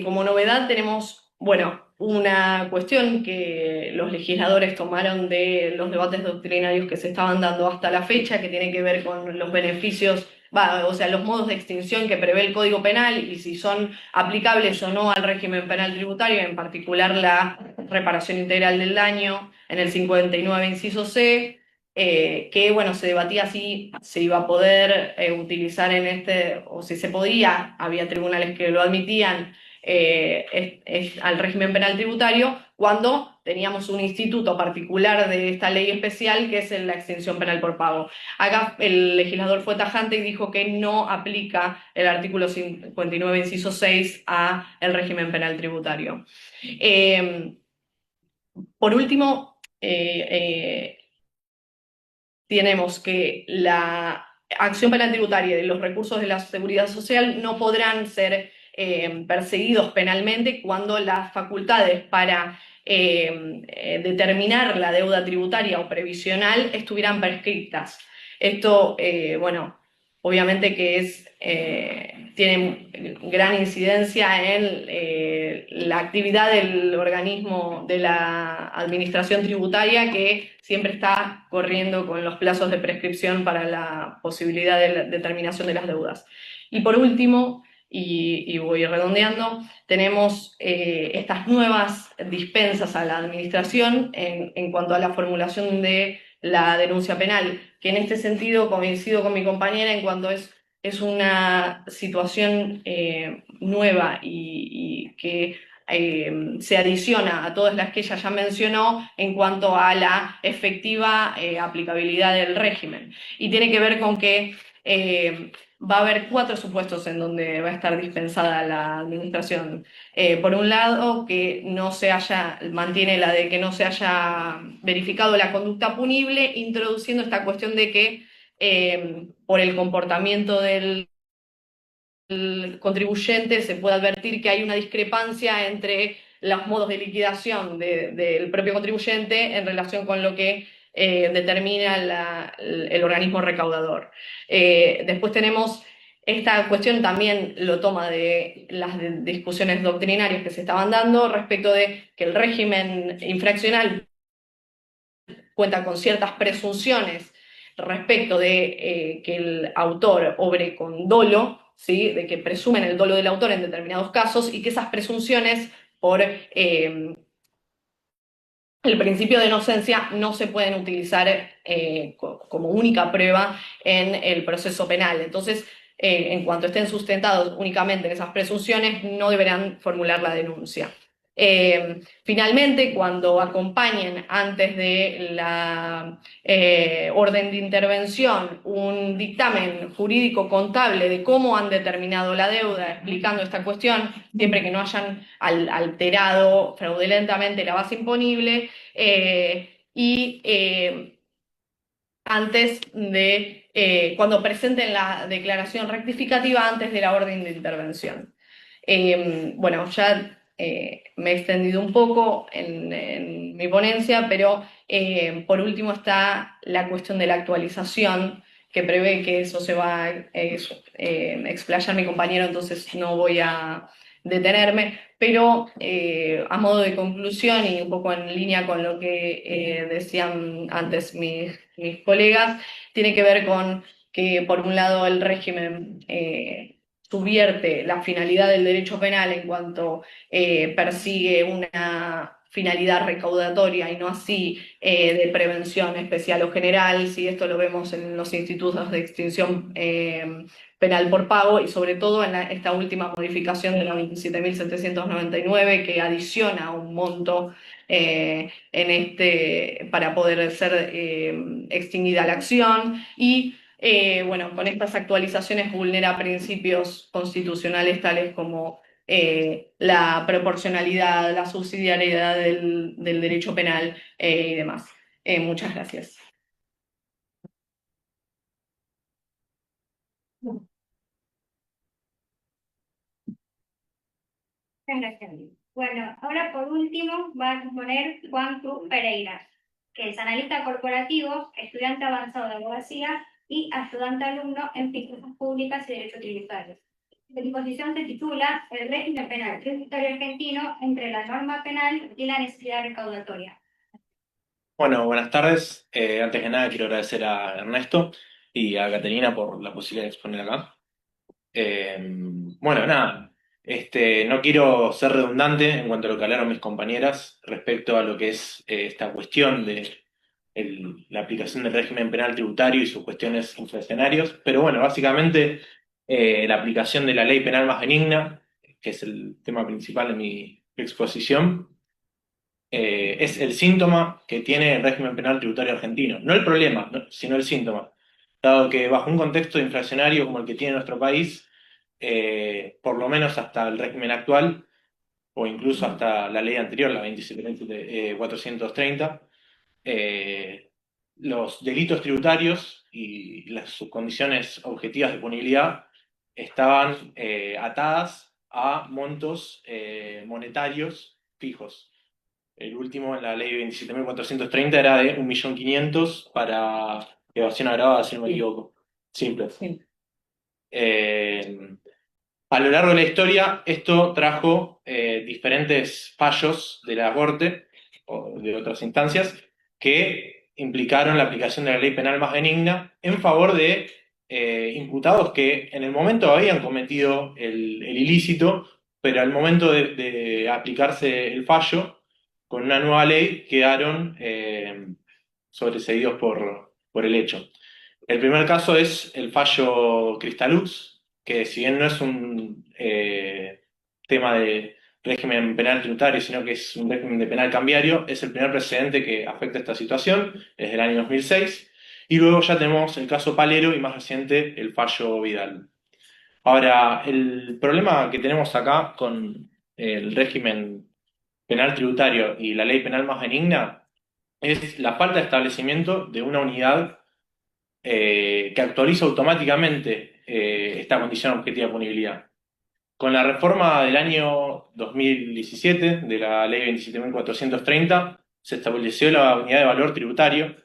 como novedad, tenemos, bueno, una cuestión que los legisladores tomaron de los debates doctrinarios que se estaban dando hasta la fecha, que tiene que ver con los beneficios, o sea, los modos de extinción que prevé el Código Penal y si son aplicables o no al régimen penal tributario, en particular la reparación integral del daño en el 59, inciso C, que bueno, se debatía si se iba a poder utilizar en o si se podía, había tribunales que lo admitían, al régimen penal tributario, cuando teníamos un instituto particular de esta ley especial que es la extinción penal por pago. Acá el legislador fue tajante y dijo que no aplica el artículo 59, inciso 6 a el régimen penal tributario. Por último, tenemos que la acción penal tributaria y los recursos de la seguridad social no podrán ser perseguidos penalmente cuando las facultades para determinar la deuda tributaria o previsional estuvieran prescriptas. Esto, bueno, obviamente que tiene gran incidencia en la actividad del organismo de la administración tributaria que siempre está corriendo con los plazos de prescripción para la posibilidad de la determinación de las deudas. Y por último, y voy redondeando, tenemos estas nuevas dispensas a la administración en cuanto a la formulación de la denuncia penal, que en este sentido coincido con mi compañera en cuanto es una situación nueva y que se adiciona a todas las que ella ya mencionó en cuanto a la efectiva aplicabilidad del régimen. Y tiene que ver con que va a haber 4 supuestos en donde va a estar dispensada la administración. Por un lado, que no se mantiene la de que no se haya verificado la conducta punible, introduciendo esta cuestión de que por el comportamiento del contribuyente se puede advertir que hay una discrepancia entre los modos de liquidación del propio contribuyente en relación con lo que determina el organismo recaudador. Después tenemos esta cuestión, también lo toma de las discusiones doctrinarias que se estaban dando respecto de que el régimen infraccional cuenta con ciertas presunciones respecto de que el autor obre con dolo, ¿sí? De que presumen el dolo del autor en determinados casos y que esas presunciones por el principio de inocencia no se pueden utilizar como única prueba en el proceso penal. Entonces, en cuanto estén sustentados únicamente en esas presunciones, no deberán formular la denuncia. Finalmente, cuando acompañen antes de la orden de intervención un dictamen jurídico contable de cómo han determinado la deuda, explicando esta cuestión, siempre que no hayan alterado fraudulentamente la base imponible, antes de cuando presenten la declaración rectificativa antes de la orden de intervención. Bueno, ya me he extendido un poco en mi ponencia, pero por último está la cuestión de la actualización, que prevé que eso se va a explayar mi compañero, entonces no voy a detenerme, pero a modo de conclusión y un poco en línea con lo que decían antes mis colegas, tiene que ver con que por un lado el régimen subvierte la finalidad del derecho penal en cuanto persigue una finalidad recaudatoria y no así de prevención especial o general, si esto lo vemos en los institutos de extinción penal por pago y sobre todo en esta última modificación de la 27.799 que adiciona un monto para poder ser extinguida la acción y bueno, con estas actualizaciones vulnera principios constitucionales tales como la proporcionalidad, la subsidiariedad del derecho penal y demás. Muchas gracias. Muchas gracias. Bueno, ahora por último va a exponer Juan Cruz Pereira, que es analista corporativo, estudiante avanzado de abogacía y ayudante alumno en finanzas públicas y derecho tributario. La exposición se titula El régimen penal tributario argentino entre la norma penal y la necesidad recaudatoria. Bueno, buenas tardes. Antes que nada quiero agradecer a Ernesto y a Caterina por la posibilidad de exponer acá. Bueno, nada, no quiero ser redundante en cuanto a lo que hablaron mis compañeras respecto a lo que es esta cuestión de la aplicación del régimen penal tributario y sus cuestiones inflacionarias, pero bueno, básicamente la aplicación de la ley penal más benigna, que es el tema principal de mi exposición, es el síntoma que tiene el régimen penal tributario argentino. No el problema, sino el síntoma. Dado que bajo un contexto inflacionario como el que tiene nuestro país, por lo menos hasta el régimen actual, o incluso hasta la ley anterior, la 27.430, los delitos tributarios y sus condiciones objetivas de punibilidad estaban atadas a montos monetarios fijos. El último en la ley 27.430 era de 1.500.000 para evasión agravada, si no me equivoco. Simple. Sí. A lo largo de la historia, esto trajo diferentes fallos de la Corte o de otras instancias que implicaron la aplicación de la ley penal más benigna en favor de imputados que en el momento habían cometido el ilícito, pero al momento de aplicarse el fallo, con una nueva ley quedaron sobreseídos por el hecho. El primer caso es el fallo Cristalux, que si bien no es un tema de régimen penal tributario, sino que es un régimen de penal cambiario, es el primer precedente que afecta esta situación, es del año 2006, y luego ya tenemos el caso Palero y más reciente el fallo Vidal. Ahora, el problema que tenemos acá con el régimen penal tributario y la ley penal más benigna es la falta de establecimiento de una unidad que actualiza automáticamente esta condición objetiva de punibilidad. Con la reforma del año 2017 de la ley 27.430 se estableció la unidad de valor tributario,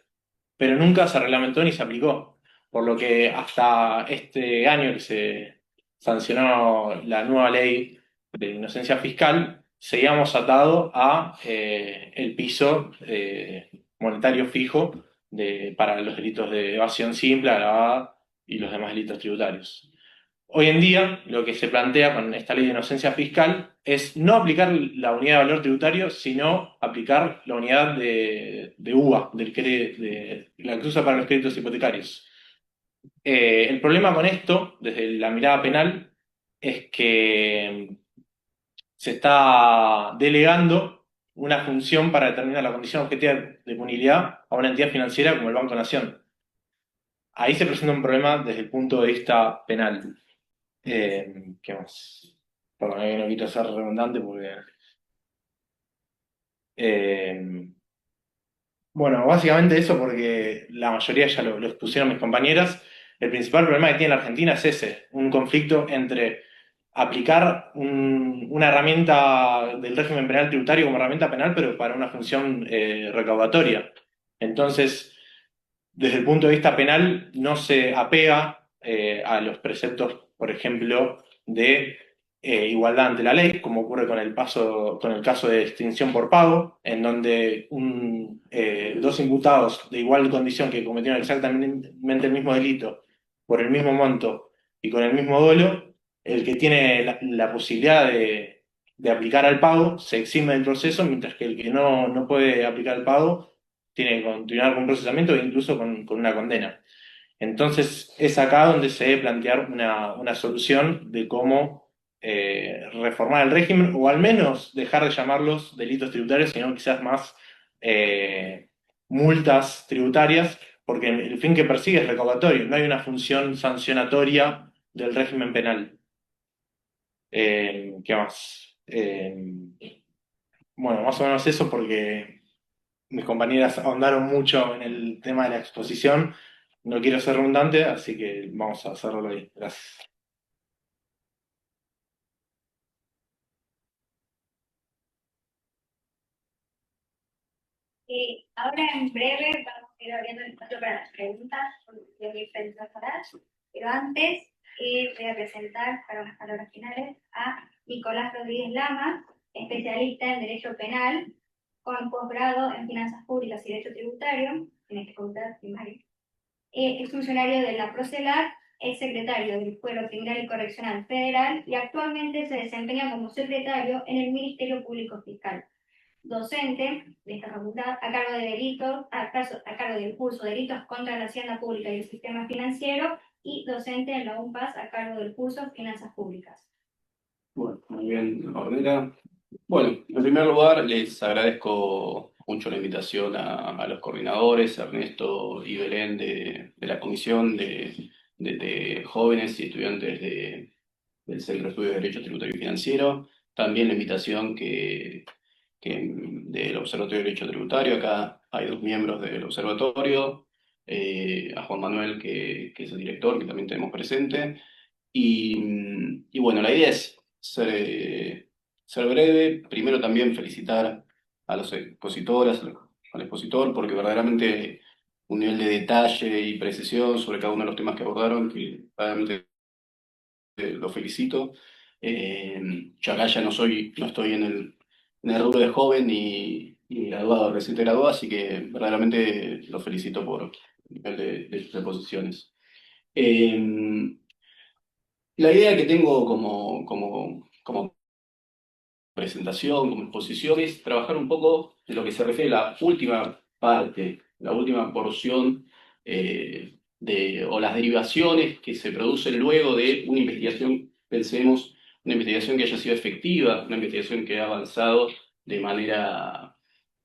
pero nunca se reglamentó ni se aplicó, por lo que hasta este año que se sancionó la nueva ley de inocencia fiscal, seguíamos atados a el piso monetario fijo para los delitos de evasión simple, agravada y los demás delitos tributarios. Hoy en día, lo que se plantea con esta ley de inocencia fiscal es no aplicar la unidad de valor tributario, sino aplicar la unidad de UVA, de la que se usa para los créditos hipotecarios. El problema con esto, desde la mirada penal, es que se está delegando una función para determinar la condición objetiva de punibilidad a una entidad financiera como el Banco Nación. Ahí se presenta un problema desde el punto de vista penal. ¿Qué más? Perdón, no quiero ser redundante porque... bueno, básicamente eso porque la mayoría ya lo expusieron mis compañeras. El principal problema que tiene la Argentina es ese, un conflicto entre aplicar una herramienta del régimen penal tributario como herramienta penal, pero para una función recaudatoria. Entonces, desde el punto de vista penal, no se apega a los preceptos, por ejemplo, de igualdad ante la ley, como ocurre con el caso de extinción por pago, en donde dos imputados de igual condición que cometieron exactamente el mismo delito por el mismo monto y con el mismo dolo, el que tiene la posibilidad de aplicar al pago se exime del proceso, mientras que el que no puede aplicar el pago tiene que continuar con un procesamiento e incluso con una condena. Entonces es acá donde se debe plantear una solución de cómo reformar el régimen, o al menos dejar de llamarlos delitos tributarios, sino quizás más multas tributarias, porque el fin que persigue es recaudatorio, no hay una función sancionatoria del régimen penal. ¿Qué más? Bueno, más o menos eso, porque mis compañeras ahondaron mucho en el tema de la exposición. No quiero ser redundante, así que vamos a hacerlo ahí. Gracias. Ahora en breve vamos a ir abriendo el espacio para las preguntas, porque tengo que pensar, pero antes voy a presentar para unas palabras finales a Nicolás Rodríguez Lama, especialista en Derecho Penal, con posgrado en Finanzas Públicas y Derecho Tributario, en facultad primaria. Es funcionario de la Procelar, es secretario del Fuero Criminal y Correccional Federal y actualmente se desempeña como secretario en el Ministerio Público Fiscal. Docente de esta facultad a cargo de delitos, a cargo del curso Delitos contra la Hacienda Pública y el Sistema Financiero, y docente en la UNPAS a cargo del curso Finanzas Públicas. Bueno, muy bien, Ornella. Bueno, en primer lugar, les agradezco mucho la invitación a los coordinadores, Ernesto y Belén, de la Comisión de Jóvenes y Estudiantes del Centro de Estudios de Derecho Tributario y Financiero. También la invitación del Observatorio de Derecho Tributario. Acá hay dos miembros del observatorio, a Juan Manuel, que es el director, que también tenemos presente. Y bueno, la idea es ser breve. Primero también felicitar a los expositores, al expositor, porque verdaderamente un nivel de detalle y precisión sobre cada uno de los temas que abordaron, que realmente lo felicito. Yo acá ya no estoy en el rubro de joven ni graduado, reciente graduado, así que verdaderamente lo felicito por el nivel de sus exposiciones. La idea que tengo como presentación, como exposición, es trabajar un poco en lo que se refiere a la última parte, la última porción o las derivaciones que se producen luego de una investigación, pensemos, una investigación que haya sido efectiva, una investigación que ha avanzado de manera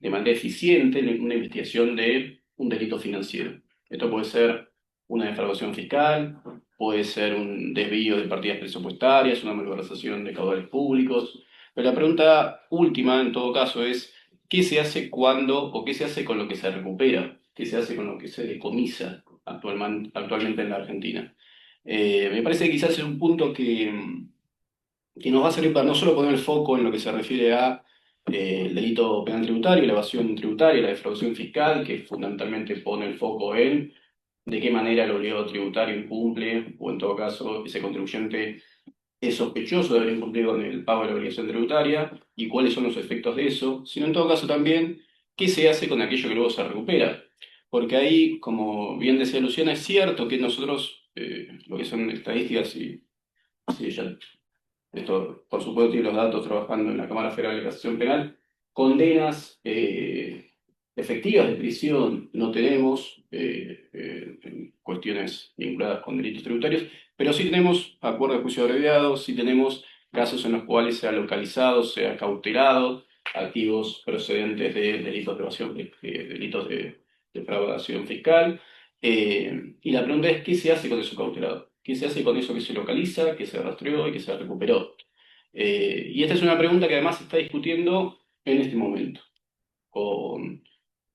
eficiente, una investigación de un delito financiero. Esto puede ser una defraudación fiscal, puede ser un desvío de partidas presupuestarias, una malversación de caudales públicos. Pero la pregunta última, en todo caso, es ¿qué se hace cuando o qué se hace con lo que se recupera? ¿Qué se hace con lo que se decomisa actualmente en la Argentina? Me parece que quizás es un punto que nos va a servir para no solo poner el foco en lo que se refiere a el delito penal tributario, la evasión tributaria, la defraudación fiscal, que fundamentalmente pone el foco en de qué manera el obligado tributario incumple, o en todo caso ese contribuyente es sospechoso de haber incumplido con el pago de la obligación tributaria y cuáles son los efectos de eso, sino en todo caso también qué se hace con aquello que luego se recupera. Porque ahí, como bien decía Luciana, es cierto que nosotros, lo que son estadísticas, y sí, ya, esto por supuesto tiene los datos trabajando en la Cámara Federal de Casación Penal, condenas efectivas de prisión no tenemos, en cuestiones vinculadas con delitos tributarios, pero sí tenemos acuerdos de juicio abreviado, sí tenemos casos en los cuales se ha localizado, se ha cautelado activos procedentes de delitos de evasión, delitos de defraudación fiscal. Y la pregunta es, ¿qué se hace con eso cautelado? ¿Qué se hace con eso que se localiza, que se rastreó y que se recuperó? Y esta es una pregunta que además se está discutiendo en este momento, con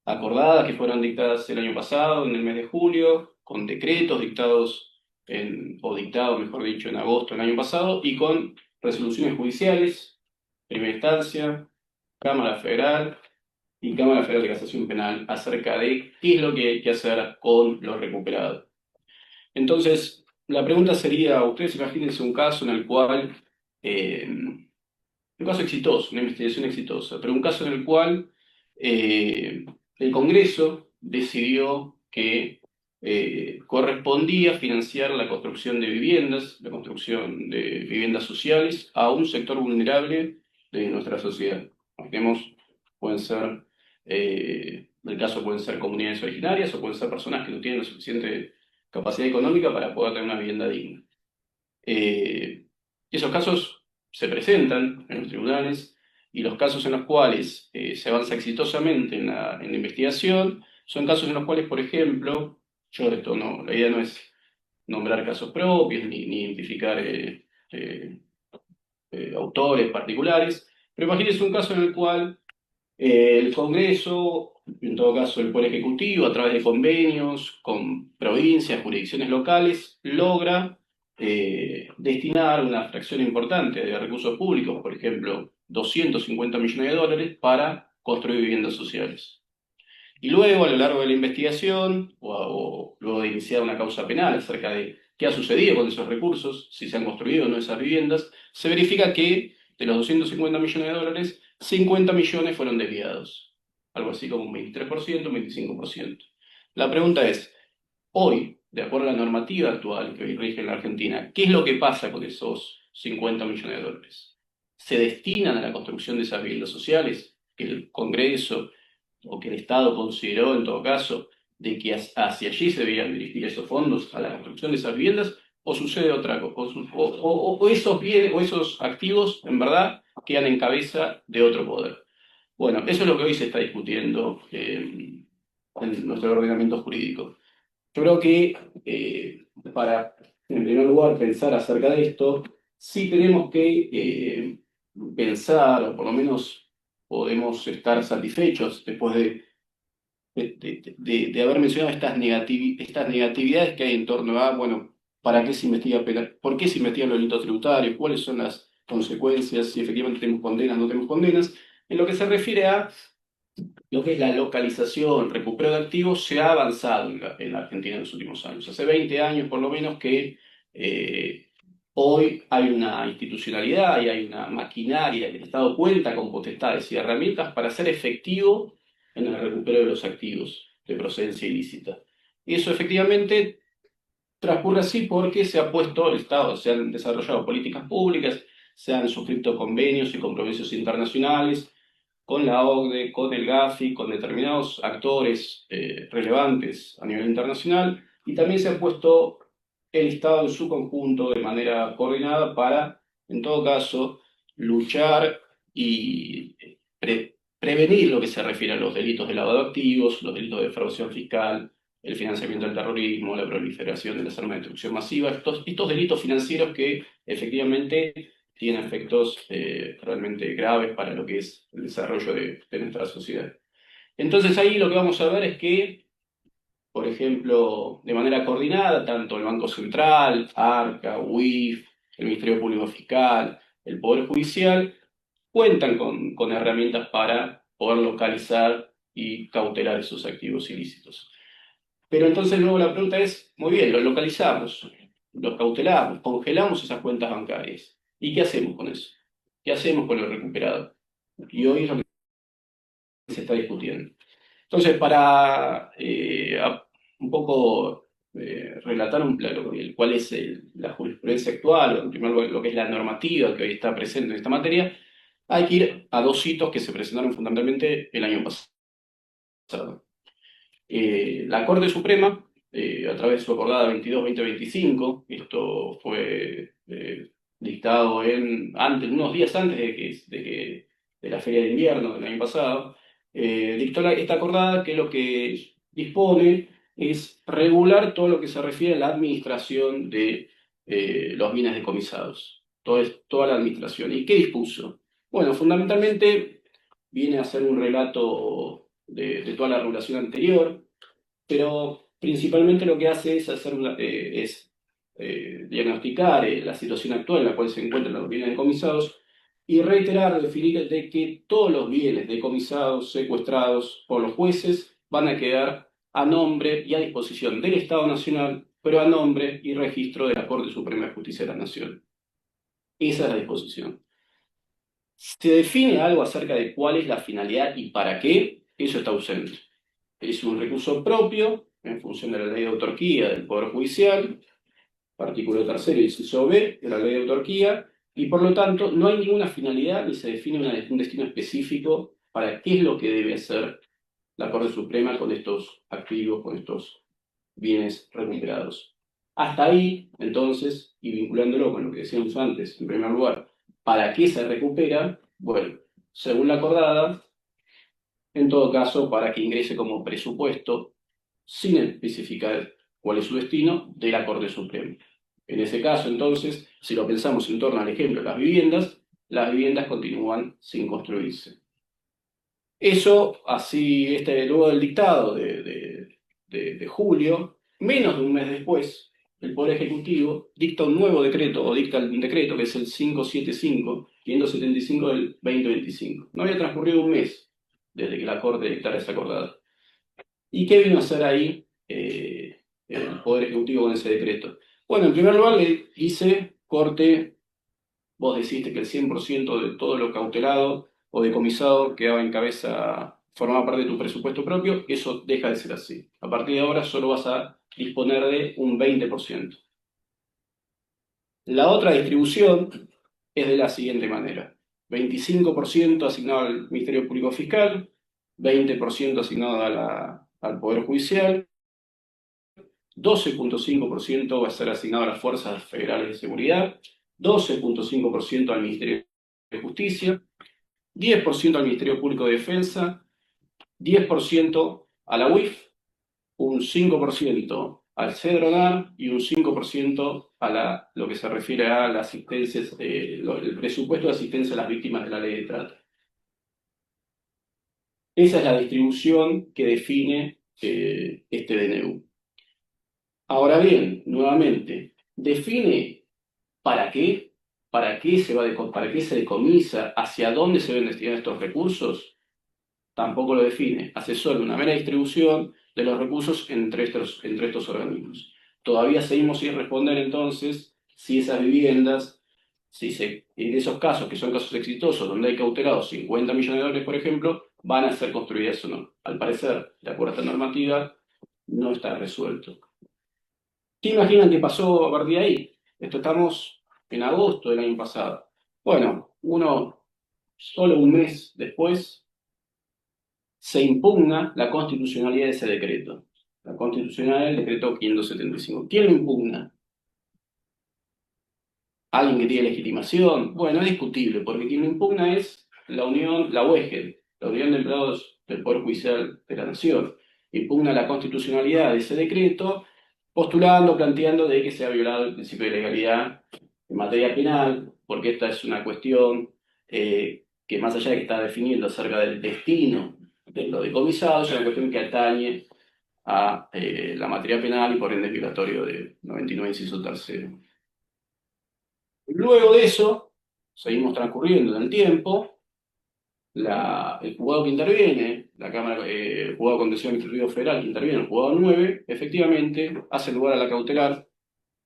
acordadas que fueron dictadas el año pasado, en el mes de julio, con decretos dictados, o dictados, mejor dicho, en agosto del año pasado, y con resoluciones judiciales, primera instancia, Cámara Federal y Cámara Federal de Casación Penal acerca de qué es lo que hay que hacer con lo recuperado. Entonces, la pregunta sería, ustedes imagínense un caso en el cual, un caso exitoso, una investigación exitosa, pero un caso en el cual el Congreso decidió que correspondía financiar la construcción de viviendas, la construcción de viviendas sociales a un sector vulnerable de nuestra sociedad. Tenemos, pueden ser, en el caso pueden ser comunidades originarias o pueden ser personas que no tienen la suficiente capacidad económica para poder tener una vivienda digna. Esos casos se presentan en los tribunales y los casos en los cuales se avanza exitosamente en la investigación son casos en los cuales, por ejemplo, la idea no es nombrar casos propios ni identificar autores particulares, pero imagínense un caso en el cual el Congreso, en todo caso el Poder Ejecutivo, a través de convenios con provincias, jurisdicciones locales, logra destinar una fracción importante de recursos públicos, por ejemplo, 250 millones de dólares, para construir viviendas sociales. Y luego, a lo largo de la investigación, o luego de iniciar una causa penal acerca de qué ha sucedido con esos recursos, si se han construido o no esas viviendas, se verifica que de los 250 millones de dólares, 50 millones fueron desviados. Algo así como un 23%, un 25%. La pregunta es, hoy, de acuerdo a la normativa actual que hoy rige en la Argentina, ¿qué es lo que pasa con esos 50 millones de dólares? ¿Se destinan a la construcción de esas viviendas sociales que el Congreso o que el Estado consideró en todo caso de que hacia allí se debían dirigir esos fondos a la construcción de esas viviendas, o sucede otra cosa, o esos bienes o esos activos en verdad quedan en cabeza de otro poder? Bueno, eso es lo que hoy se está discutiendo en nuestro ordenamiento jurídico. Yo creo que para, en primer lugar, pensar acerca de esto, sí tenemos que pensar, o por lo menos podemos estar satisfechos después de haber mencionado estas negatividades que hay en torno a, bueno, ¿para qué se investiga penal? ¿Por qué se investigan los delitos tributarios? ¿Cuáles son las consecuencias? Si efectivamente tenemos condenas, no tenemos condenas. En lo que se refiere a lo que es la localización, recupero de activos, se ha avanzado en la Argentina en los últimos años. Hace 20 años, por lo menos, que hoy hay una institucionalidad y hay una maquinaria, y el Estado cuenta con potestades y herramientas para ser efectivo en el recupero de los activos de procedencia ilícita. Y eso efectivamente transcurre así porque se ha puesto el Estado, se han desarrollado políticas públicas, se han suscrito convenios y compromisos internacionales con la OCDE, con el GAFI, con determinados actores relevantes a nivel internacional, y también se ha puesto el Estado en su conjunto de manera coordinada para, en todo caso, luchar y prevenir lo que se refiere a los delitos de lavado de activos, los delitos de defraudación fiscal, el financiamiento del terrorismo, la proliferación de las armas de destrucción masiva, estos delitos financieros que efectivamente tienen efectos realmente graves para lo que es el desarrollo de nuestra sociedad. Entonces ahí lo que vamos a ver es que, por ejemplo, de manera coordinada, tanto el Banco Central, ARCA, UIF, el Ministerio Público Fiscal, el Poder Judicial, cuentan con herramientas para poder localizar y cautelar esos activos ilícitos. Pero entonces luego la pregunta es, muy bien, los localizamos, los cautelamos, congelamos esas cuentas bancarias. ¿Y qué hacemos con eso? ¿Qué hacemos con lo recuperado? Y hoy es lo que se está discutiendo. Entonces, para un poco relatar cuál es la jurisprudencia actual, o en primer lugar lo que es la normativa que hoy está presente en esta materia, hay que ir a dos hitos que se presentaron fundamentalmente el año pasado. La Corte Suprema, a través de su acordada 22-2025, esto fue dictado unos días antes de la Feria de Invierno del año pasado, dictó esta acordada que lo que dispone es regular todo lo que se refiere a la administración de los bienes decomisados, toda la administración. ¿Y qué dispuso? Bueno, fundamentalmente viene a ser un relato de toda la regulación anterior, pero principalmente lo que hace es diagnosticar la situación actual en la cual se encuentran los bienes decomisados y reiterar, definir de que todos los bienes decomisados, secuestrados por los jueces van a quedar a nombre y a disposición del Estado Nacional, pero a nombre y registro de la Corte Suprema de Justicia de la Nación. Esa es la disposición. ¿Se define algo acerca de cuál es la finalidad y para qué? Eso está ausente. Es un recurso propio en función de la ley de autarquía del Poder Judicial, artículo 3º, inciso B de la ley de autarquía, y por lo tanto no hay ninguna finalidad ni se define un destino específico para qué es lo que debe hacer la Corte Suprema con estos activos, con estos bienes recuperados. Hasta ahí, entonces, y vinculándolo con lo que decíamos antes, en primer lugar, ¿para qué se recupera? Bueno, según la acordada, en todo caso, para que ingrese como presupuesto, sin especificar cuál es su destino, de la Corte Suprema. En ese caso, entonces, si lo pensamos en torno al ejemplo de las viviendas continúan sin construirse. Eso, así, luego del dictado de julio, menos de un mes después, el Poder Ejecutivo dicta un nuevo decreto, o dicta un decreto que es el 575 del 2025. No había transcurrido un mes desde que la Corte dictara esa acordada. ¿Y qué vino a hacer ahí el Poder Ejecutivo con ese decreto? Bueno, en primer lugar le dice, Corte, vos deciste que el 100% de todo lo cautelado o decomisado quedaba en cabeza, formaba parte de tu presupuesto propio, eso deja de ser así. A partir de ahora solo vas a disponer de un 20%. La otra distribución es de la siguiente manera. 25% asignado al Ministerio Público Fiscal, 20% asignado al Poder Judicial, 12,5% va a ser asignado a las Fuerzas Federales de Seguridad, 12,5% al Ministerio de Justicia, 10% al Ministerio Público de Defensa, 10% a la UIF, un 5% al CEDRONAR y un 5% a lo que se refiere a las asistencias, el presupuesto de asistencia a las víctimas de la ley de trata. Esa es la distribución que define este DNU. Ahora bien, nuevamente, define para qué, para qué se decomisa, hacia dónde se deben destinar estos recursos, tampoco lo define. Hace solo una mera distribución de los recursos entre estos organismos. Todavía seguimos sin responder entonces si esas viviendas, en esos casos que son casos exitosos, donde hay cautelados 50 millones de dólares, por ejemplo, van a ser construidas o no. Al parecer, de acuerdo a esta normativa, no está resuelto. ¿Qué imaginan que pasó a partir de ahí? Esto estamos en agosto del año pasado. Bueno, solo un mes después, se impugna la constitucionalidad de ese decreto. La constitucionalidad del decreto 575. ¿Quién lo impugna? ¿Alguien que tiene legitimación? Bueno, es discutible, porque quien lo impugna es la UEGEL, la Unión de Empleados del Poder Judicial de la Nación. Impugna la constitucionalidad de ese decreto, postulando, planteando de que se ha violado el principio de legalidad en materia penal, porque esta es una cuestión que más allá de que está definiendo acerca del destino de lo decomisado, es una cuestión que atañe a la materia penal y por ende es violatorio de 99 inciso tercero. Luego de eso, seguimos transcurriendo en el tiempo, el juzgado que interviene, la Cámara, el juzgado de contencioso administrativo federal que interviene, el juzgado 9, efectivamente hace lugar a la cautelar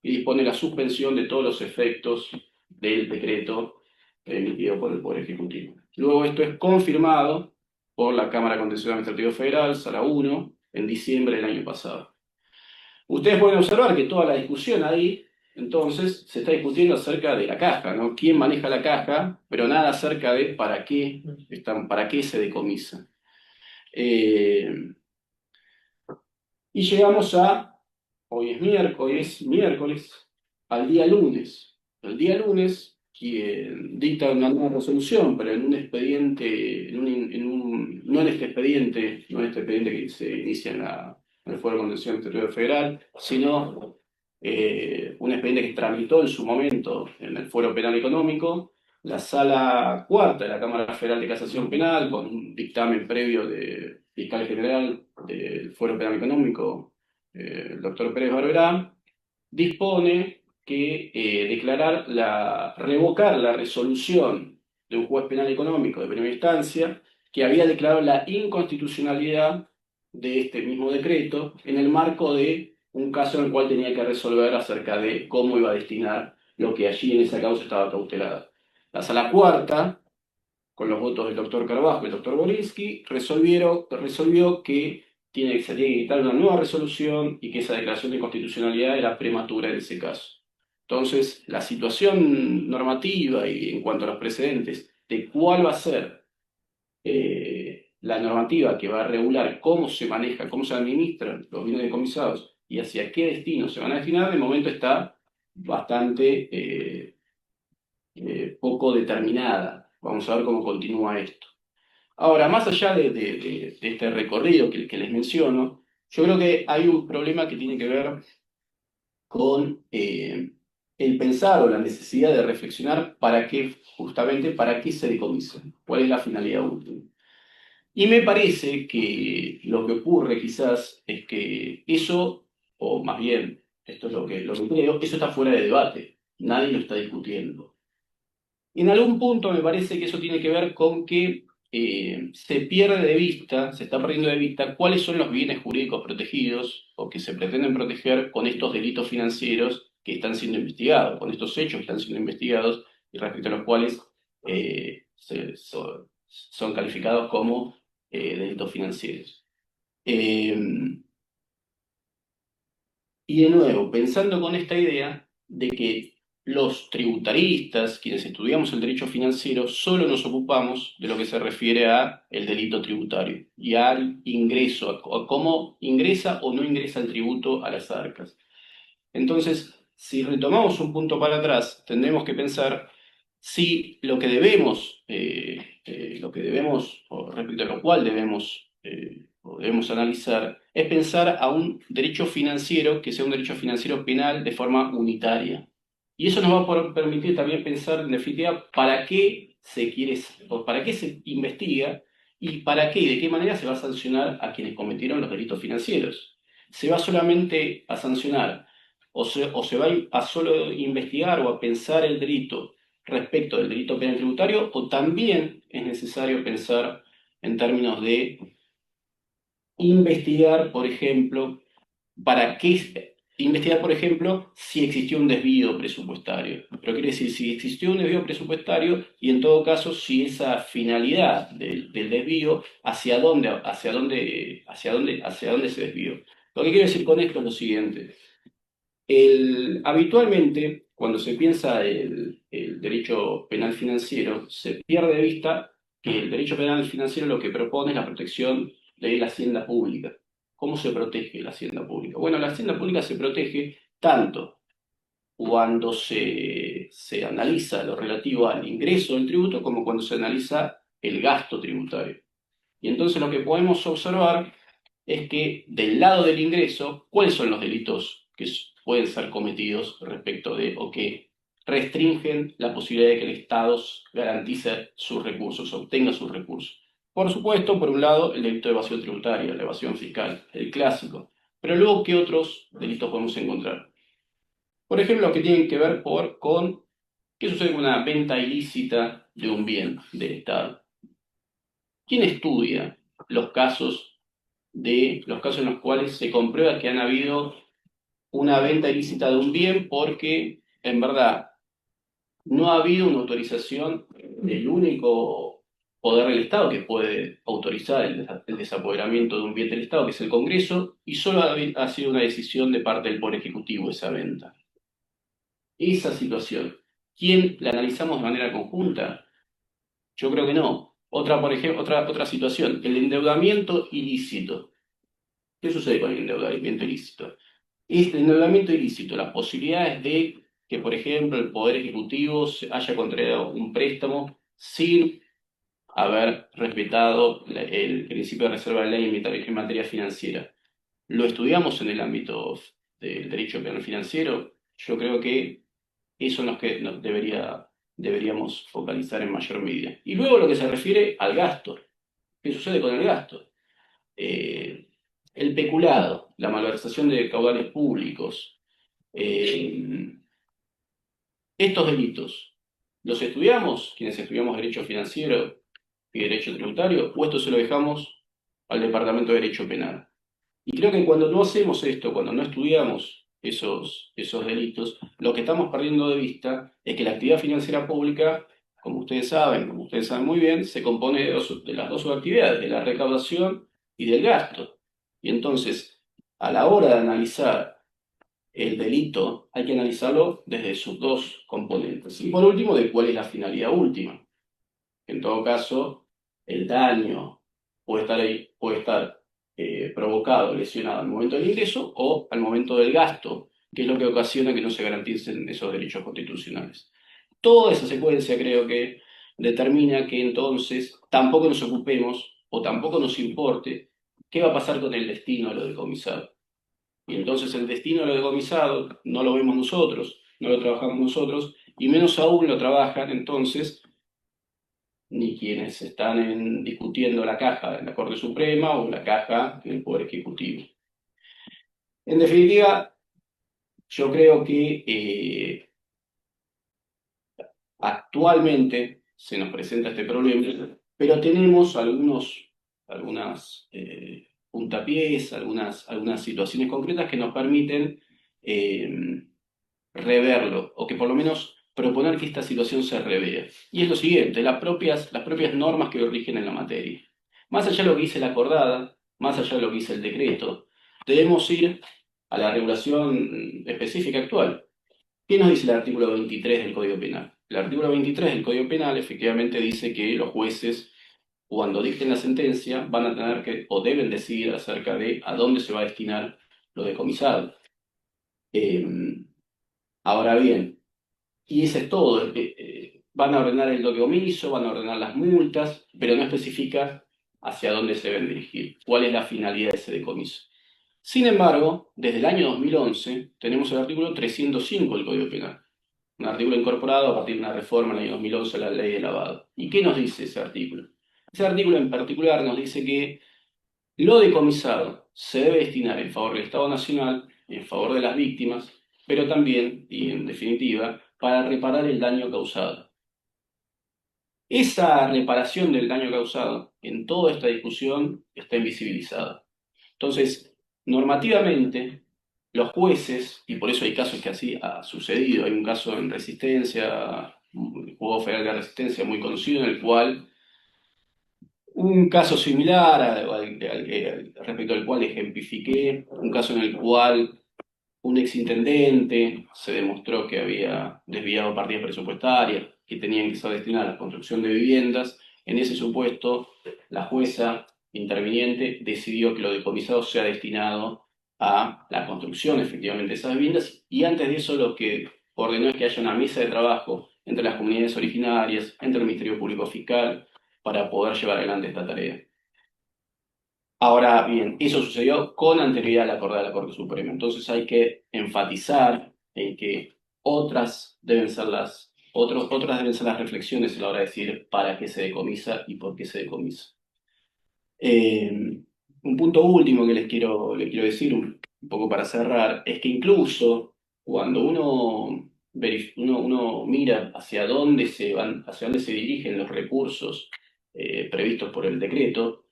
y dispone la suspensión de todos los efectos del decreto emitido por el Poder Ejecutivo. Luego esto es confirmado por la Cámara de Contencioso Administrativo Federal, Sala 1, en diciembre del año pasado. Ustedes pueden observar que toda la discusión ahí, entonces, se está discutiendo acerca de la caja, ¿no? ¿Quién maneja la caja? Pero nada acerca de para qué se decomisa. Y llegamos hoy es miércoles, al día lunes. El día lunes, quien dicta una nueva resolución, pero en un expediente, no en este expediente que se inicia en el Foro de Contencioso Administrativo Federal, sino un expediente que tramitó en su momento en el Fuero Penal Económico, la Sala Cuarta de la Cámara Federal de Casación Penal, con un dictamen previo del fiscal general del Fuero Penal Económico, el doctor Pérez Barberá, dispone que declarar revocar la resolución de un juez penal económico de primera instancia que había declarado la inconstitucionalidad de este mismo decreto en el marco de un caso en el cual tenía que resolver acerca de cómo iba a destinar lo que allí en esa causa estaba cautelado. La Sala Cuarta, con los votos del doctor Carvajal y el doctor Borinsky, resolvió que se tiene que dictar una nueva resolución y que esa declaración de constitucionalidad era prematura en ese caso. Entonces, la situación normativa y en cuanto a los precedentes de cuál va a ser la normativa que va a regular cómo se maneja, cómo se administran los bienes decomisados y hacia qué destino se van a destinar, de momento está bastante poco determinada. Vamos a ver cómo continúa esto. Ahora, más allá de este recorrido que les menciono, yo creo que hay un problema que tiene que ver con el pensar o la necesidad de reflexionar justamente para qué se decomisa, cuál es la finalidad última. Y me parece que lo que ocurre quizás es que eso, o más bien, esto es lo que creo, eso está fuera de debate, nadie lo está discutiendo. En algún punto me parece que eso tiene que ver con que se pierde de vista, se está perdiendo de vista cuáles son los bienes jurídicos protegidos o que se pretenden proteger con estos delitos financieros que están siendo investigados, con estos hechos que están siendo investigados y respecto a los cuales son calificados como delitos financieros. Y de nuevo, pensando con esta idea de que los tributaristas, quienes estudiamos el derecho financiero, solo nos ocupamos de lo que se refiere a el delito tributario y al ingreso, a cómo ingresa o no ingresa el tributo a las arcas. Entonces, si retomamos un punto para atrás, tendremos que pensar si lo que debemos, o respecto a lo cual debemos analizar, es pensar a un derecho financiero que sea un derecho financiero penal de forma unitaria. Y eso nos va a permitir también pensar, en definitiva, para qué se quiere, o para qué se investiga y para qué y de qué manera se va a sancionar a quienes cometieron los delitos financieros. ¿Se va solamente a sancionar o se va a solo investigar o a pensar el delito respecto del delito penal tributario, o también es necesario pensar en términos de investigar, por ejemplo, si existió un desvío presupuestario? Pero quiere decir, si existió un desvío presupuestario y en todo caso, si esa finalidad del desvío, hacia dónde se desvió. Lo que quiero decir con esto es lo siguiente. Habitualmente, cuando se piensa el derecho penal financiero, se pierde de vista que el derecho penal financiero lo que propone es la protección de la hacienda pública. ¿Cómo se protege la hacienda pública? Bueno, la hacienda pública se protege tanto cuando se analiza lo relativo al ingreso del tributo como cuando se analiza el gasto tributario. Y entonces lo que podemos observar es que del lado del ingreso, ¿cuáles son los delitos que pueden ser cometidos respecto de o que restringen la posibilidad de que el Estado garantice sus recursos, obtenga sus recursos? Por supuesto, por un lado, el delito de evasión tributaria, la evasión fiscal, el clásico. Pero luego, ¿qué otros delitos podemos encontrar? Por ejemplo, los que tienen que ver con qué sucede con una venta ilícita de un bien del Estado. ¿Quién estudia los casos en los cuales se comprueba que han habido una venta ilícita de un bien porque en verdad no ha habido una autorización del único poder del Estado que puede autorizar el desapoderamiento de un bien del Estado, que es el Congreso, y solo ha sido una decisión de parte del Poder Ejecutivo esa venta? Esa situación, ¿quién la analizamos de manera conjunta? Yo creo que no. Por ejemplo, otra situación, el endeudamiento ilícito. ¿Qué sucede con el endeudamiento ilícito? El endeudamiento ilícito, las posibilidades de que, por ejemplo, el Poder Ejecutivo haya contraído un préstamo sin haber respetado el principio de reserva de ley en materia financiera. ¿Lo estudiamos en el ámbito del derecho penal financiero? Yo creo que eso es lo que deberíamos focalizar en mayor medida. Y luego lo que se refiere al gasto. ¿Qué sucede con el gasto? El peculado, la malversación de caudales públicos, Estos delitos, ¿los estudiamos, quienes estudiamos Derecho Financiero y Derecho Tributario, o esto se lo dejamos al Departamento de Derecho Penal? Y creo que cuando no hacemos esto, cuando no estudiamos esos delitos, lo que estamos perdiendo de vista es que la actividad financiera pública, como ustedes saben muy bien, se compone de las dos subactividades, de la recaudación y del gasto. Y entonces, a la hora de analizar el delito, hay que analizarlo desde sus dos componentes. Y por último, de cuál es la finalidad última. En todo caso, el daño puede estar provocado, lesionado al momento del ingreso o al momento del gasto, que es lo que ocasiona que no se garanticen esos derechos constitucionales. Toda esa secuencia creo que determina que entonces tampoco nos ocupemos o tampoco nos importe qué va a pasar con el destino de lo decomisado. Y entonces el destino de lo decomisado no lo vemos nosotros, no lo trabajamos nosotros, y menos aún lo trabajan entonces ni quienes están discutiendo la caja en la Corte Suprema o la caja en el Poder Ejecutivo. En definitiva, yo creo que actualmente se nos presenta este problema, pero tenemos algunas puntapiés, algunas situaciones concretas que nos permiten reverlo, o que por lo menos proponer que esta situación se revea. Y es lo siguiente, las propias normas que rigen en la materia. Más allá de lo que dice la acordada, más allá de lo que dice el decreto, debemos ir a la regulación específica actual. ¿Qué nos dice el artículo 23 del Código Penal? El artículo 23 del Código Penal efectivamente dice que los jueces, cuando dicten la sentencia, van a tener que, o deben decidir acerca de a dónde se va a destinar lo decomisado. Ahora bien, y eso es todo. Van a ordenar el decomiso, van a ordenar las multas, pero no especifica hacia dónde se deben dirigir, cuál es la finalidad de ese decomiso. Sin embargo, desde el año 2011 tenemos el artículo 305 del Código Penal, un artículo incorporado a partir de una reforma en el año 2011 a la ley de lavado. ¿Y qué nos dice ese artículo? Ese artículo en particular nos dice que lo decomisado se debe destinar en favor del Estado Nacional, en favor de las víctimas, pero también, y en definitiva, para reparar el daño causado. Esa reparación del daño causado en toda esta discusión está invisibilizada. Entonces, normativamente, los jueces, y por eso hay casos que así ha sucedido, hay un caso en Resistencia, el Juzgado Federal de Resistencia muy conocido, en el cual un caso similar respecto al cual ejemplifiqué, un caso en el cual un exintendente se demostró que había desviado partidas presupuestarias que tenían que ser destinadas a la construcción de viviendas. En ese supuesto, la jueza interviniente decidió que lo decomisado sea destinado a la construcción efectivamente de esas viviendas, y antes de eso lo que ordenó es que haya una mesa de trabajo entre las comunidades originarias, entre el Ministerio Público Fiscal, para poder llevar adelante esta tarea. Ahora bien, eso sucedió con anterioridad a la acordada de la Corte Suprema. Entonces hay que enfatizar en que otras deben ser las reflexiones a la hora de decir para qué se decomisa y por qué se decomisa. Un punto último que les quiero decir, un poco para cerrar, es que incluso cuando uno mira hacia dónde hacia dónde se dirigen los recursos previstos por el decreto,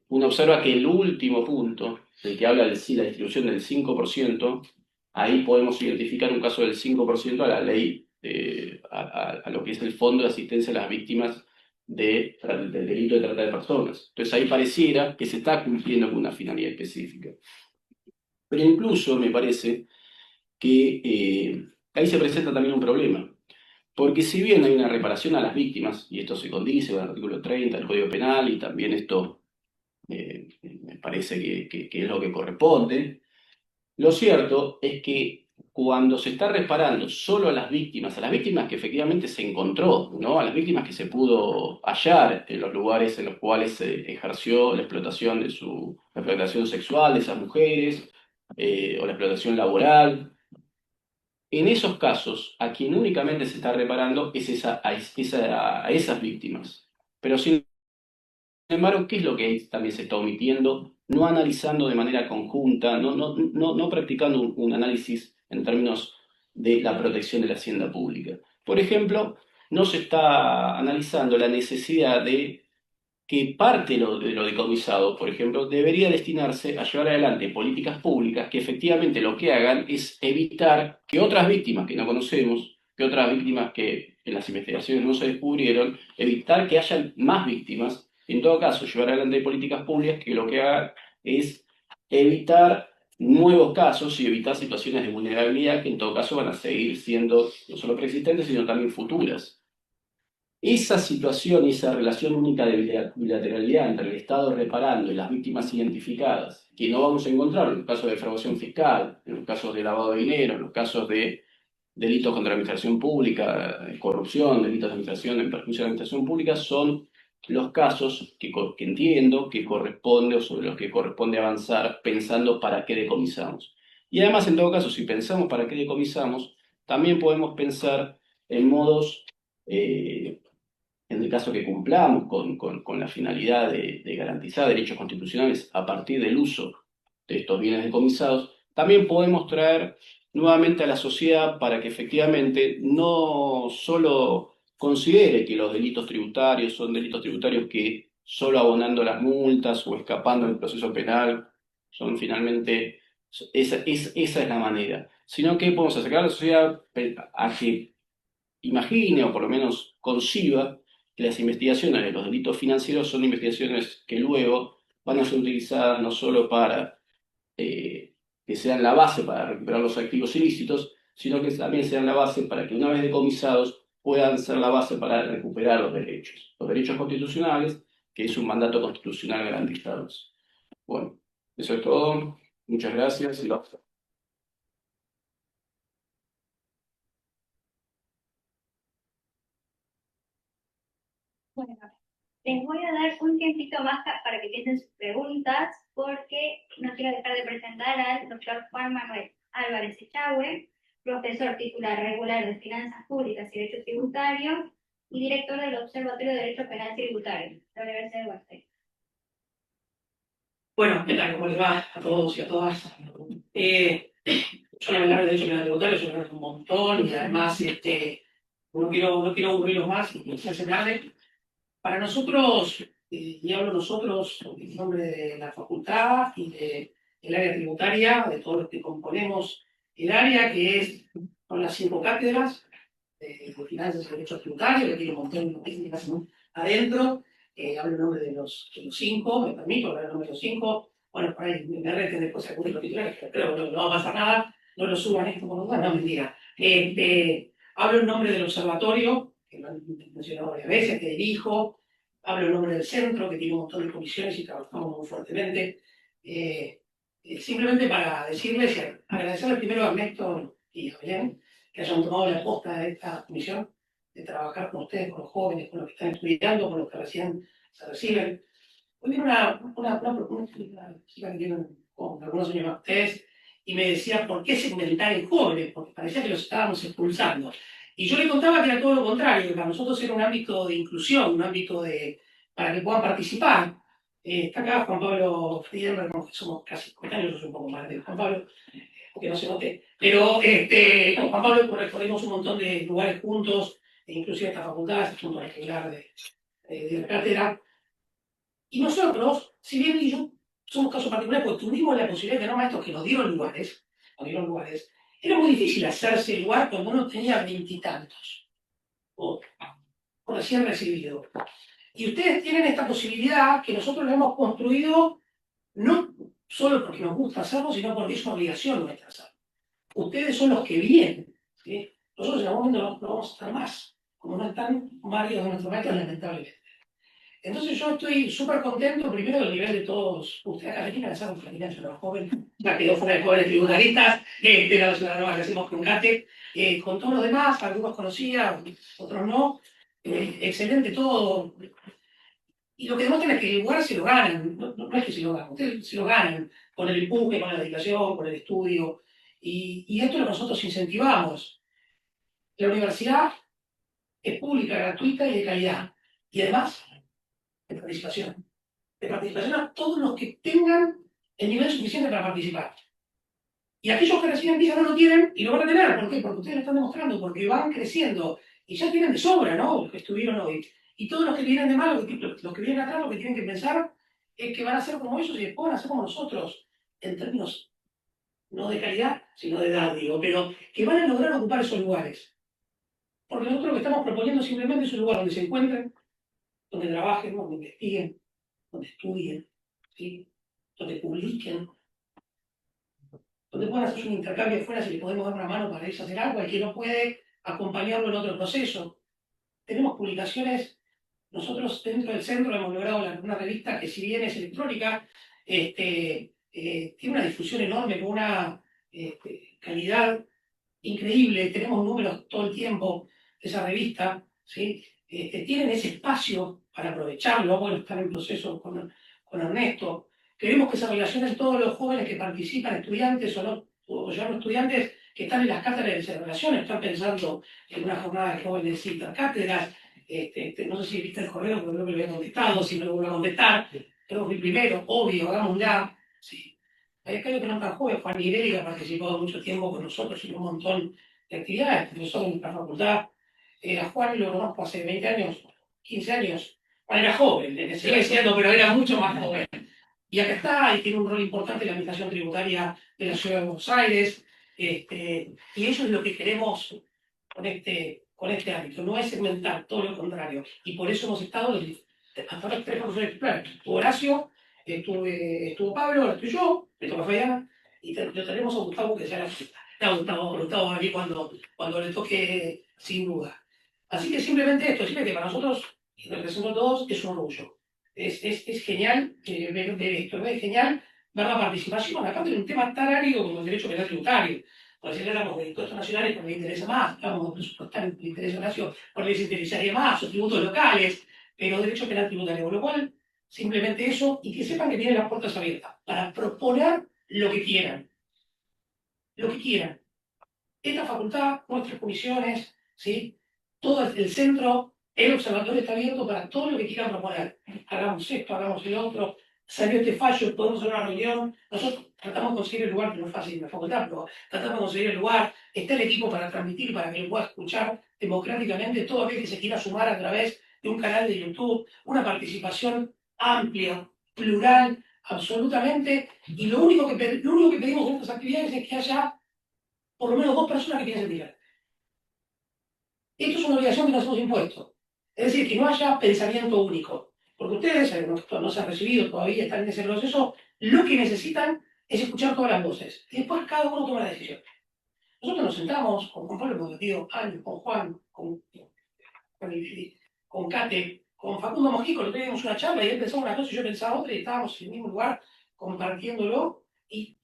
uno observa que el último punto, el que habla de la distribución del 5%, ahí podemos identificar un caso del 5% a la ley, a lo que es el Fondo de Asistencia a las Víctimas del delito de trata de personas. Entonces ahí pareciera que se está cumpliendo con una finalidad específica. Pero incluso me parece que ahí se presenta también un problema. Porque si bien hay una reparación a las víctimas, y esto se condice con el artículo 30 del Código Penal, y también esto me parece que es lo que corresponde, lo cierto es que cuando se está reparando solo a las víctimas que efectivamente se encontró, ¿no? A las víctimas que se pudo hallar en los lugares en los cuales se ejerció la explotación la explotación sexual de esas mujeres, o la explotación laboral, en esos casos, a quien únicamente se está reparando es a esas víctimas. Pero sin embargo, ¿qué es lo que también se está omitiendo? No analizando de manera conjunta, no practicando un análisis en términos de la protección de la hacienda pública. Por ejemplo, no se está analizando la necesidad de que parte de lo decomisado, por ejemplo, debería destinarse a llevar adelante políticas públicas que efectivamente lo que hagan es evitar que otras víctimas que no conocemos, que otras víctimas que en las investigaciones no se descubrieron, evitar que haya más víctimas. En todo caso, llevar adelante políticas públicas que lo que hagan es evitar nuevos casos y evitar situaciones de vulnerabilidad que en todo caso van a seguir siendo no solo preexistentes, sino también futuras. Esa situación y esa relación única de bilateralidad entre el Estado reparando y las víctimas identificadas, que no vamos a encontrar en los casos de defraudación fiscal, en los casos de lavado de dinero, en los casos de delitos contra la administración pública, corrupción, delitos de administración en perjuicio de la administración pública, son los casos que entiendo que corresponde o sobre los que corresponde avanzar pensando para qué decomisamos. Y además, en todo caso, si pensamos para qué decomisamos, también podemos pensar en modos en el caso que cumplamos con la finalidad de garantizar derechos constitucionales a partir del uso de estos bienes decomisados, también podemos traer nuevamente a la sociedad para que efectivamente no solo considere que los delitos tributarios son delitos tributarios que solo abonando las multas o escapando del proceso penal son finalmente, esa es la manera, sino que podemos acercar a la sociedad a que imagine o por lo menos conciba que las investigaciones de los delitos financieros son investigaciones que luego van a ser utilizadas no solo para que sean la base para recuperar los activos ilícitos, sino que también sean la base para que una vez decomisados puedan ser la base para recuperar los derechos constitucionales, que es un mandato constitucional garantizado. Bueno, eso es todo. Muchas gracias y basta. Bueno, les voy a dar un tiempito más para que piensen sus preguntas, porque no quiero dejar de presentar al doctor Juan Manuel Álvarez Echagüe, profesor titular regular de Finanzas Públicas y Derecho Tributario y director del Observatorio de Derecho Penal Tributario de la Universidad de Buenos Aires. Bueno, ¿qué tal? ¿Cómo les va a todos y a todas? Yo no voy a hablar de derecho penal tributario, yo creo que es un montón y además no quiero aburrirlos más y hacerse tarde. Para nosotros, y hablo nosotros en nombre de la facultad y del área tributaria, de todos los que componemos el área, que es con las 5 cátedras de finanzas y derechos tributarios, que tiene un montón de técnicas adentro. Hablo en nombre de los 5, me permito hablar en nombre de los 5. Bueno, por ahí me reten después a cubrir los titulares, pero no va a pasar nada, no lo suban esto por duda, no, mentira. Hablo en nombre del observatorio, que lo han mencionado varias veces, que dirijo. Hablo en nombre del centro, que tiene un montón de comisiones y trabajamos muy fuertemente. Simplemente para decirles y agradecerles primero a Ernesto y a Belén que hayan tomado la posta de esta comisión, de trabajar con ustedes, con los jóvenes, con los que están estudiando, con los que recién se reciben. Hoy vino una chica que tiene con algunos años más que ustedes y me decía por qué segmentar en jóvenes, porque parecía que los estábamos expulsando. Y yo le contaba que era todo lo contrario, que para nosotros era un ámbito de inclusión, un ámbito para que puedan participar. Está acá Juan Pablo Friedenberg, que somos casi coetáneos, yo soy un poco más de Juan Pablo, que no se note. Pero con Juan Pablo recorrimos un montón de lugares juntos, inclusive esta facultad, este punto particular de la cátedra. Y nosotros, si bien y yo somos casos particulares, porque tuvimos la posibilidad de tener maestros que nos dieron lugares, era muy difícil hacerse lugar cuando uno tenía 20 y tantos, o recién recibido. Y ustedes tienen esta posibilidad que nosotros la hemos construido no solo porque nos gusta hacerlo, sino porque es una obligación nuestra hacerlo. Ustedes son los que vienen, ¿sí? Nosotros en algún momento no vamos a estar más, como no están varios de nuestros maestros, lamentablemente. Entonces yo estoy súper contento, primero del nivel de todos ustedes. Acá tienen que hacer un felicidad a los jóvenes, ya quedó fuera de jóvenes tributaristas, de la nueva que hacemos con GATE, con todos los demás, algunos conocía, otros no. Excelente todo. Y lo que demuestran es que el lugar se lo ganan, no es que se lo ganan, ustedes se lo ganan con el empuje, con la dedicación, con el estudio. Y esto es lo que nosotros incentivamos. La universidad es pública, gratuita y de calidad. Y además, de participación. De participación a todos los que tengan el nivel suficiente para participar. Y aquellos que recién empiezan no lo tienen y lo van a tener. ¿Por qué? Porque ustedes lo están demostrando, porque van creciendo y ya tienen de sobra, ¿no? Los que estuvieron hoy. Y todos los que vienen de mal, los que vienen atrás, lo que tienen que pensar es que van a ser como ellos y después van a ser como nosotros, en términos no de calidad, sino de edad, digo, pero que van a lograr ocupar esos lugares. Porque nosotros lo que estamos proponiendo simplemente es un lugar donde se encuentren, donde trabajen, donde investiguen, donde estudien, ¿sí? Donde publiquen, donde puedan hacer un intercambio afuera si le podemos dar una mano para irse a hacer algo, y que no puede acompañarlo en otro proceso. Tenemos publicaciones, nosotros dentro del centro hemos logrado una revista que si bien es electrónica, tiene una difusión enorme, con una calidad increíble, tenemos números todo el tiempo de esa revista, ¿sí? Tienen ese espacio para aprovecharlo, bueno, están en proceso con Ernesto. Queremos que se relacionen todos los jóvenes que participan, estudiantes o no, o ya no estudiantes, que están en las cátedras de se relacionen, están pensando en una jornada de jóvenes intercátedras. No sé si viste el correo, pero creo que lo había contestado, si no lo vuelvo a contestar, creo que fui primero, obvio, hagámosla. Sí. Hay aquellos que no tan jóvenes, Juan Miguel, que ha participado mucho tiempo con nosotros en un montón de actividades, profesor en nuestra facultad. A Juan lo conozco hace 20 años, 15 años. Juan era joven, sigue siendo, pero era mucho más joven. Y acá está, y tiene un rol importante en la administración tributaria de la Ciudad de Buenos Aires. Y eso es lo que queremos con este ámbito, no es segmentar, todo lo contrario. Y por eso hemos estado hasta ahora 3 profesores titulares. Estuvo Horacio, estuvo Pablo, ahora estoy yo, me toca Fabián, y lo tenemos a Gustavo que sea la fiesta. Gustavo va a venir cuando le toque, sin duda. Así que simplemente esto, decirle que para nosotros, y represento a todos, es un orgullo. Es genial ver esto, ¿no? Es genial ver la participación, aparte de un tema tan árido como el derecho penal tributario. Por si hablamos de impuestos nacionales, porque le interesa más, hablamos de presupuestal, le interesa Horacio, porque les interesaría más, o tributos locales, pero derecho penal tributario, con lo cual, simplemente eso, y que sepan que tienen las puertas abiertas para proponer lo que quieran. Lo que quieran. Esta facultad, nuestras comisiones, ¿sí? Todo el centro, el observatorio está abierto para todo lo que quieran proponer. Hagamos esto, hagamos el otro. Salió este fallo, podemos hacer una reunión. Nosotros tratamos de conseguir el lugar, que no es fácil en la facultad, pero tratamos de conseguir el lugar. Está el equipo para transmitir, para que lo pueda escuchar democráticamente todo aquel que se quiera sumar a través de un canal de YouTube. Una participación amplia, plural, absolutamente. Y lo único que pedimos en estas actividades es que haya por lo menos 2 personas que piensen diferente. Esto es una obligación que nos hemos impuesto. Es decir, que no haya pensamiento único. Porque ustedes, no se han recibido todavía, están en ese proceso, lo que necesitan es escuchar todas las voces. Y después cada uno toma la decisión. Nosotros nos sentamos con Juan Pablo, hemos debatido años, con Juan, con Kate, con Facundo Mojico, le teníamos una charla y él pensaba una cosa y yo pensaba otra y estábamos en el mismo lugar compartiéndolo. Y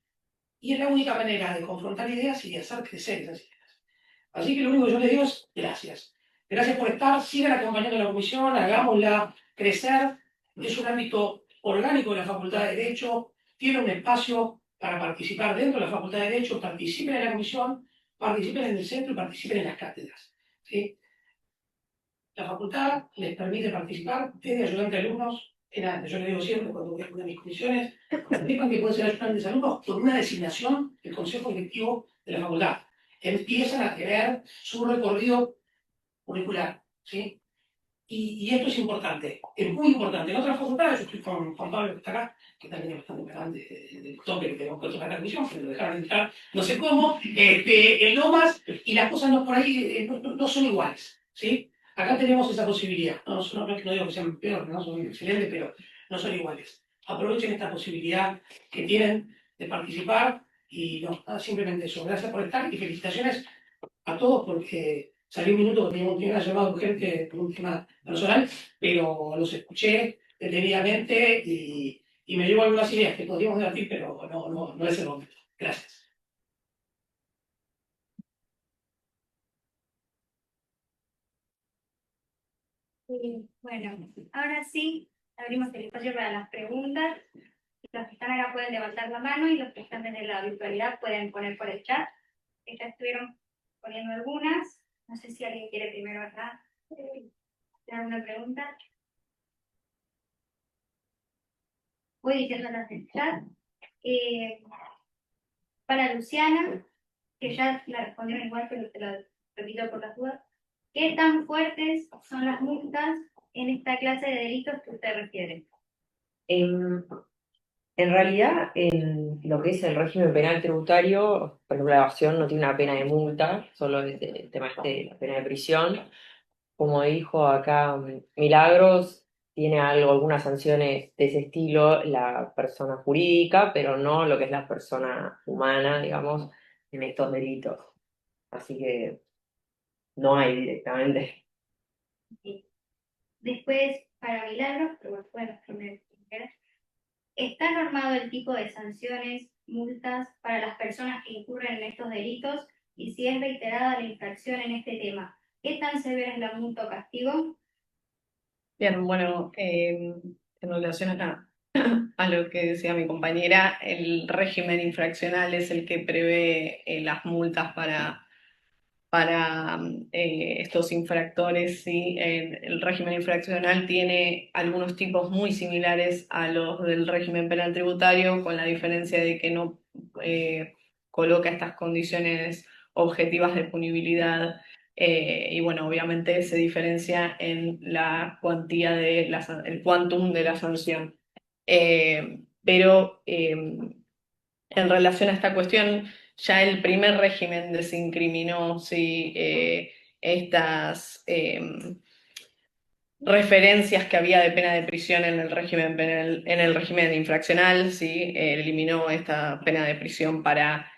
es la única manera de confrontar ideas y de hacer crecer esas ideas. Así que lo único que yo les digo es gracias. Gracias por estar, sigan acompañando a la comisión, hagámosla crecer. Es un ámbito orgánico de la Facultad de Derecho, tiene un espacio para participar dentro de la Facultad de Derecho, participen en la comisión, participen en el centro y participen en las cátedras. ¿Sí? La facultad les permite participar desde ayudante de alumnos en antes. Yo les digo siempre cuando voy a una de mis comisiones, sepan que pueden ser ayudantes de alumnos con una designación del Consejo Directivo de la facultad. Empiezan a tener su recorrido curricular, ¿sí? Y esto es muy importante. En otras facultades, yo estoy con Juan Pablo, que está acá, que también es bastante grande del toque que tenemos que tocar la admisión, pero lo dejaron entrar no sé cómo, en Lomas, y las cosas no por ahí no son iguales, ¿sí? Acá tenemos esa posibilidad. No es que no digo que sean peores, no son excelentes, pero no son iguales. Aprovechen esta posibilidad que tienen de participar y no, simplemente eso. Gracias por estar y felicitaciones a todos porque salió un minuto que teníamos una llamada urgente por un tema personal, pero los escuché detenidamente y me llevo algunas ideas que podríamos debatir, pero no es el momento. Gracias. Bueno, ahora sí, abrimos el espacio para las preguntas. Los que están acá pueden levantar la mano y los que están desde la virtualidad pueden poner por el chat. Que ya estuvieron poniendo algunas. No sé si alguien quiere primero acá hacer alguna pregunta. Voy diciéndolas en el chat. Para Luciana, que ya la respondieron igual, pero te la repito por las dudas. ¿Qué tan fuertes son las multas en esta clase de delitos que usted refiere? En realidad, en lo que es el régimen penal tributario, por ejemplo, la evasión no tiene una pena de multa, solo es el tema de la pena de prisión. Como dijo acá Milagros, tiene algunas sanciones de ese estilo la persona jurídica, pero no lo que es la persona humana, digamos, en estos delitos. Así que no hay directamente. Después, para Milagros, pero bueno, ¿está normado el tipo de sanciones, multas para las personas que incurren en estos delitos? Y si es reiterada la infracción en este tema, ¿qué tan severa es la multa o castigo? Bien, bueno, en relación a lo que decía mi compañera, el régimen infraccional es el que prevé las multas para estos infractores, ¿sí? El régimen infraccional tiene algunos tipos muy similares a los del régimen penal tributario, con la diferencia de que no coloca estas condiciones objetivas de punibilidad. Y bueno, obviamente se diferencia en la cuantía el quantum de la sanción. Pero en relación a esta cuestión, ya el primer régimen desincriminó sí, estas referencias que había de pena de prisión en el régimen penal, en el régimen infraccional, sí, eliminó esta pena de prisión para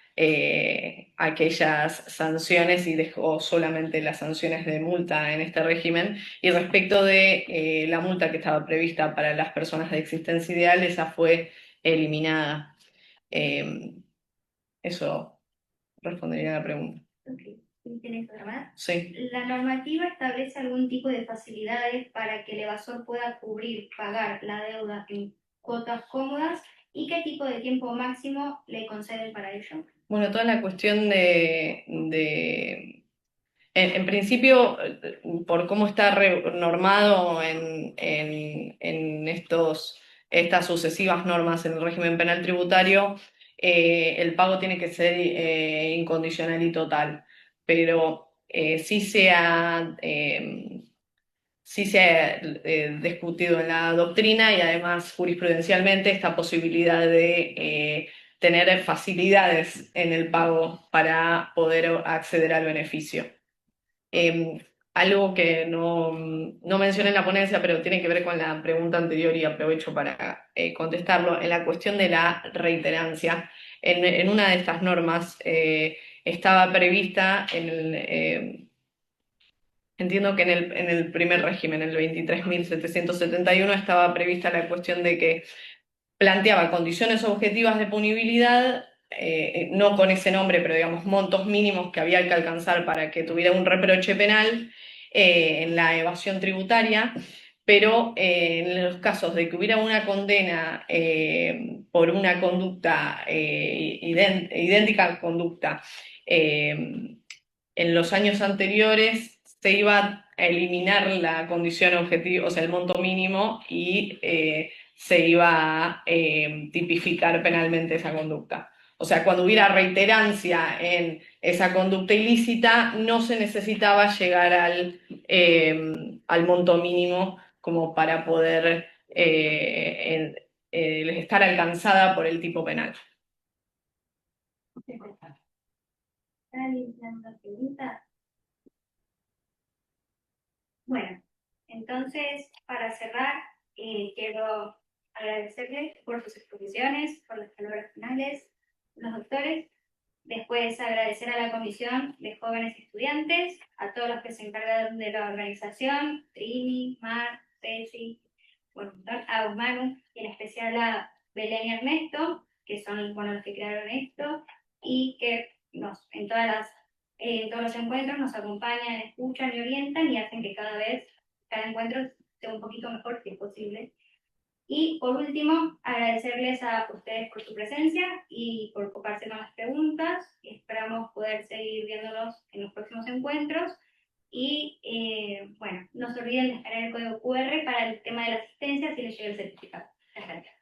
aquellas sanciones y dejó solamente las sanciones de multa en este régimen. Y respecto de la multa que estaba prevista para las personas de existencia ideal, esa fue eliminada. Eso respondería a la pregunta. Okay. ¿Tienes otra más? Sí. ¿La normativa establece algún tipo de facilidades para que el evasor pueda pagar la deuda en cuotas cómodas? ¿Y qué tipo de tiempo máximo le conceden para ello? Bueno, toda la cuestión en principio, por cómo está normado en estas sucesivas normas en el régimen penal tributario, el pago tiene que ser incondicional y total, pero sí se ha discutido en la doctrina y además jurisprudencialmente esta posibilidad de tener facilidades en el pago para poder acceder al beneficio. Algo que no mencioné en la ponencia, pero tiene que ver con la pregunta anterior y aprovecho para contestarlo, en la cuestión de la reiterancia. En una de estas normas estaba prevista entiendo que en el primer régimen, el 23.771, estaba prevista la cuestión de que planteaba condiciones objetivas de punibilidad, no con ese nombre, pero digamos montos mínimos que había que alcanzar para que tuviera un reproche penal en la evasión tributaria, pero en los casos de que hubiera una condena por una conducta, idéntica conducta, en los años anteriores se iba a eliminar la condición objetiva, o sea, el monto mínimo, y se iba a tipificar penalmente esa conducta. O sea, cuando hubiera reiterancia en esa conducta ilícita, no se necesitaba llegar al monto mínimo como para poder estar alcanzada por el tipo penal. ¿Alguien tiene una pregunta? Bueno, entonces, para cerrar, quiero agradecerles por sus exposiciones, por las palabras finales, los doctores. Después, agradecer a la Comisión de Jóvenes Estudiantes, a todos los que se encargaron de la organización, Trini, Mar, Ceci, bueno, a Manu, y en especial a Belén y Ernesto, que son los que crearon esto, y que en todos los encuentros nos acompañan, escuchan y orientan y hacen que cada encuentro sea un poquito mejor si es posible. Y por último, agradecerles a ustedes por su presencia y por ocuparse con las preguntas. Esperamos poder seguir viéndolos en los próximos encuentros. Y bueno, no se olviden de escanear el código QR para el tema de la asistencia si les llega el certificado. Muchas gracias.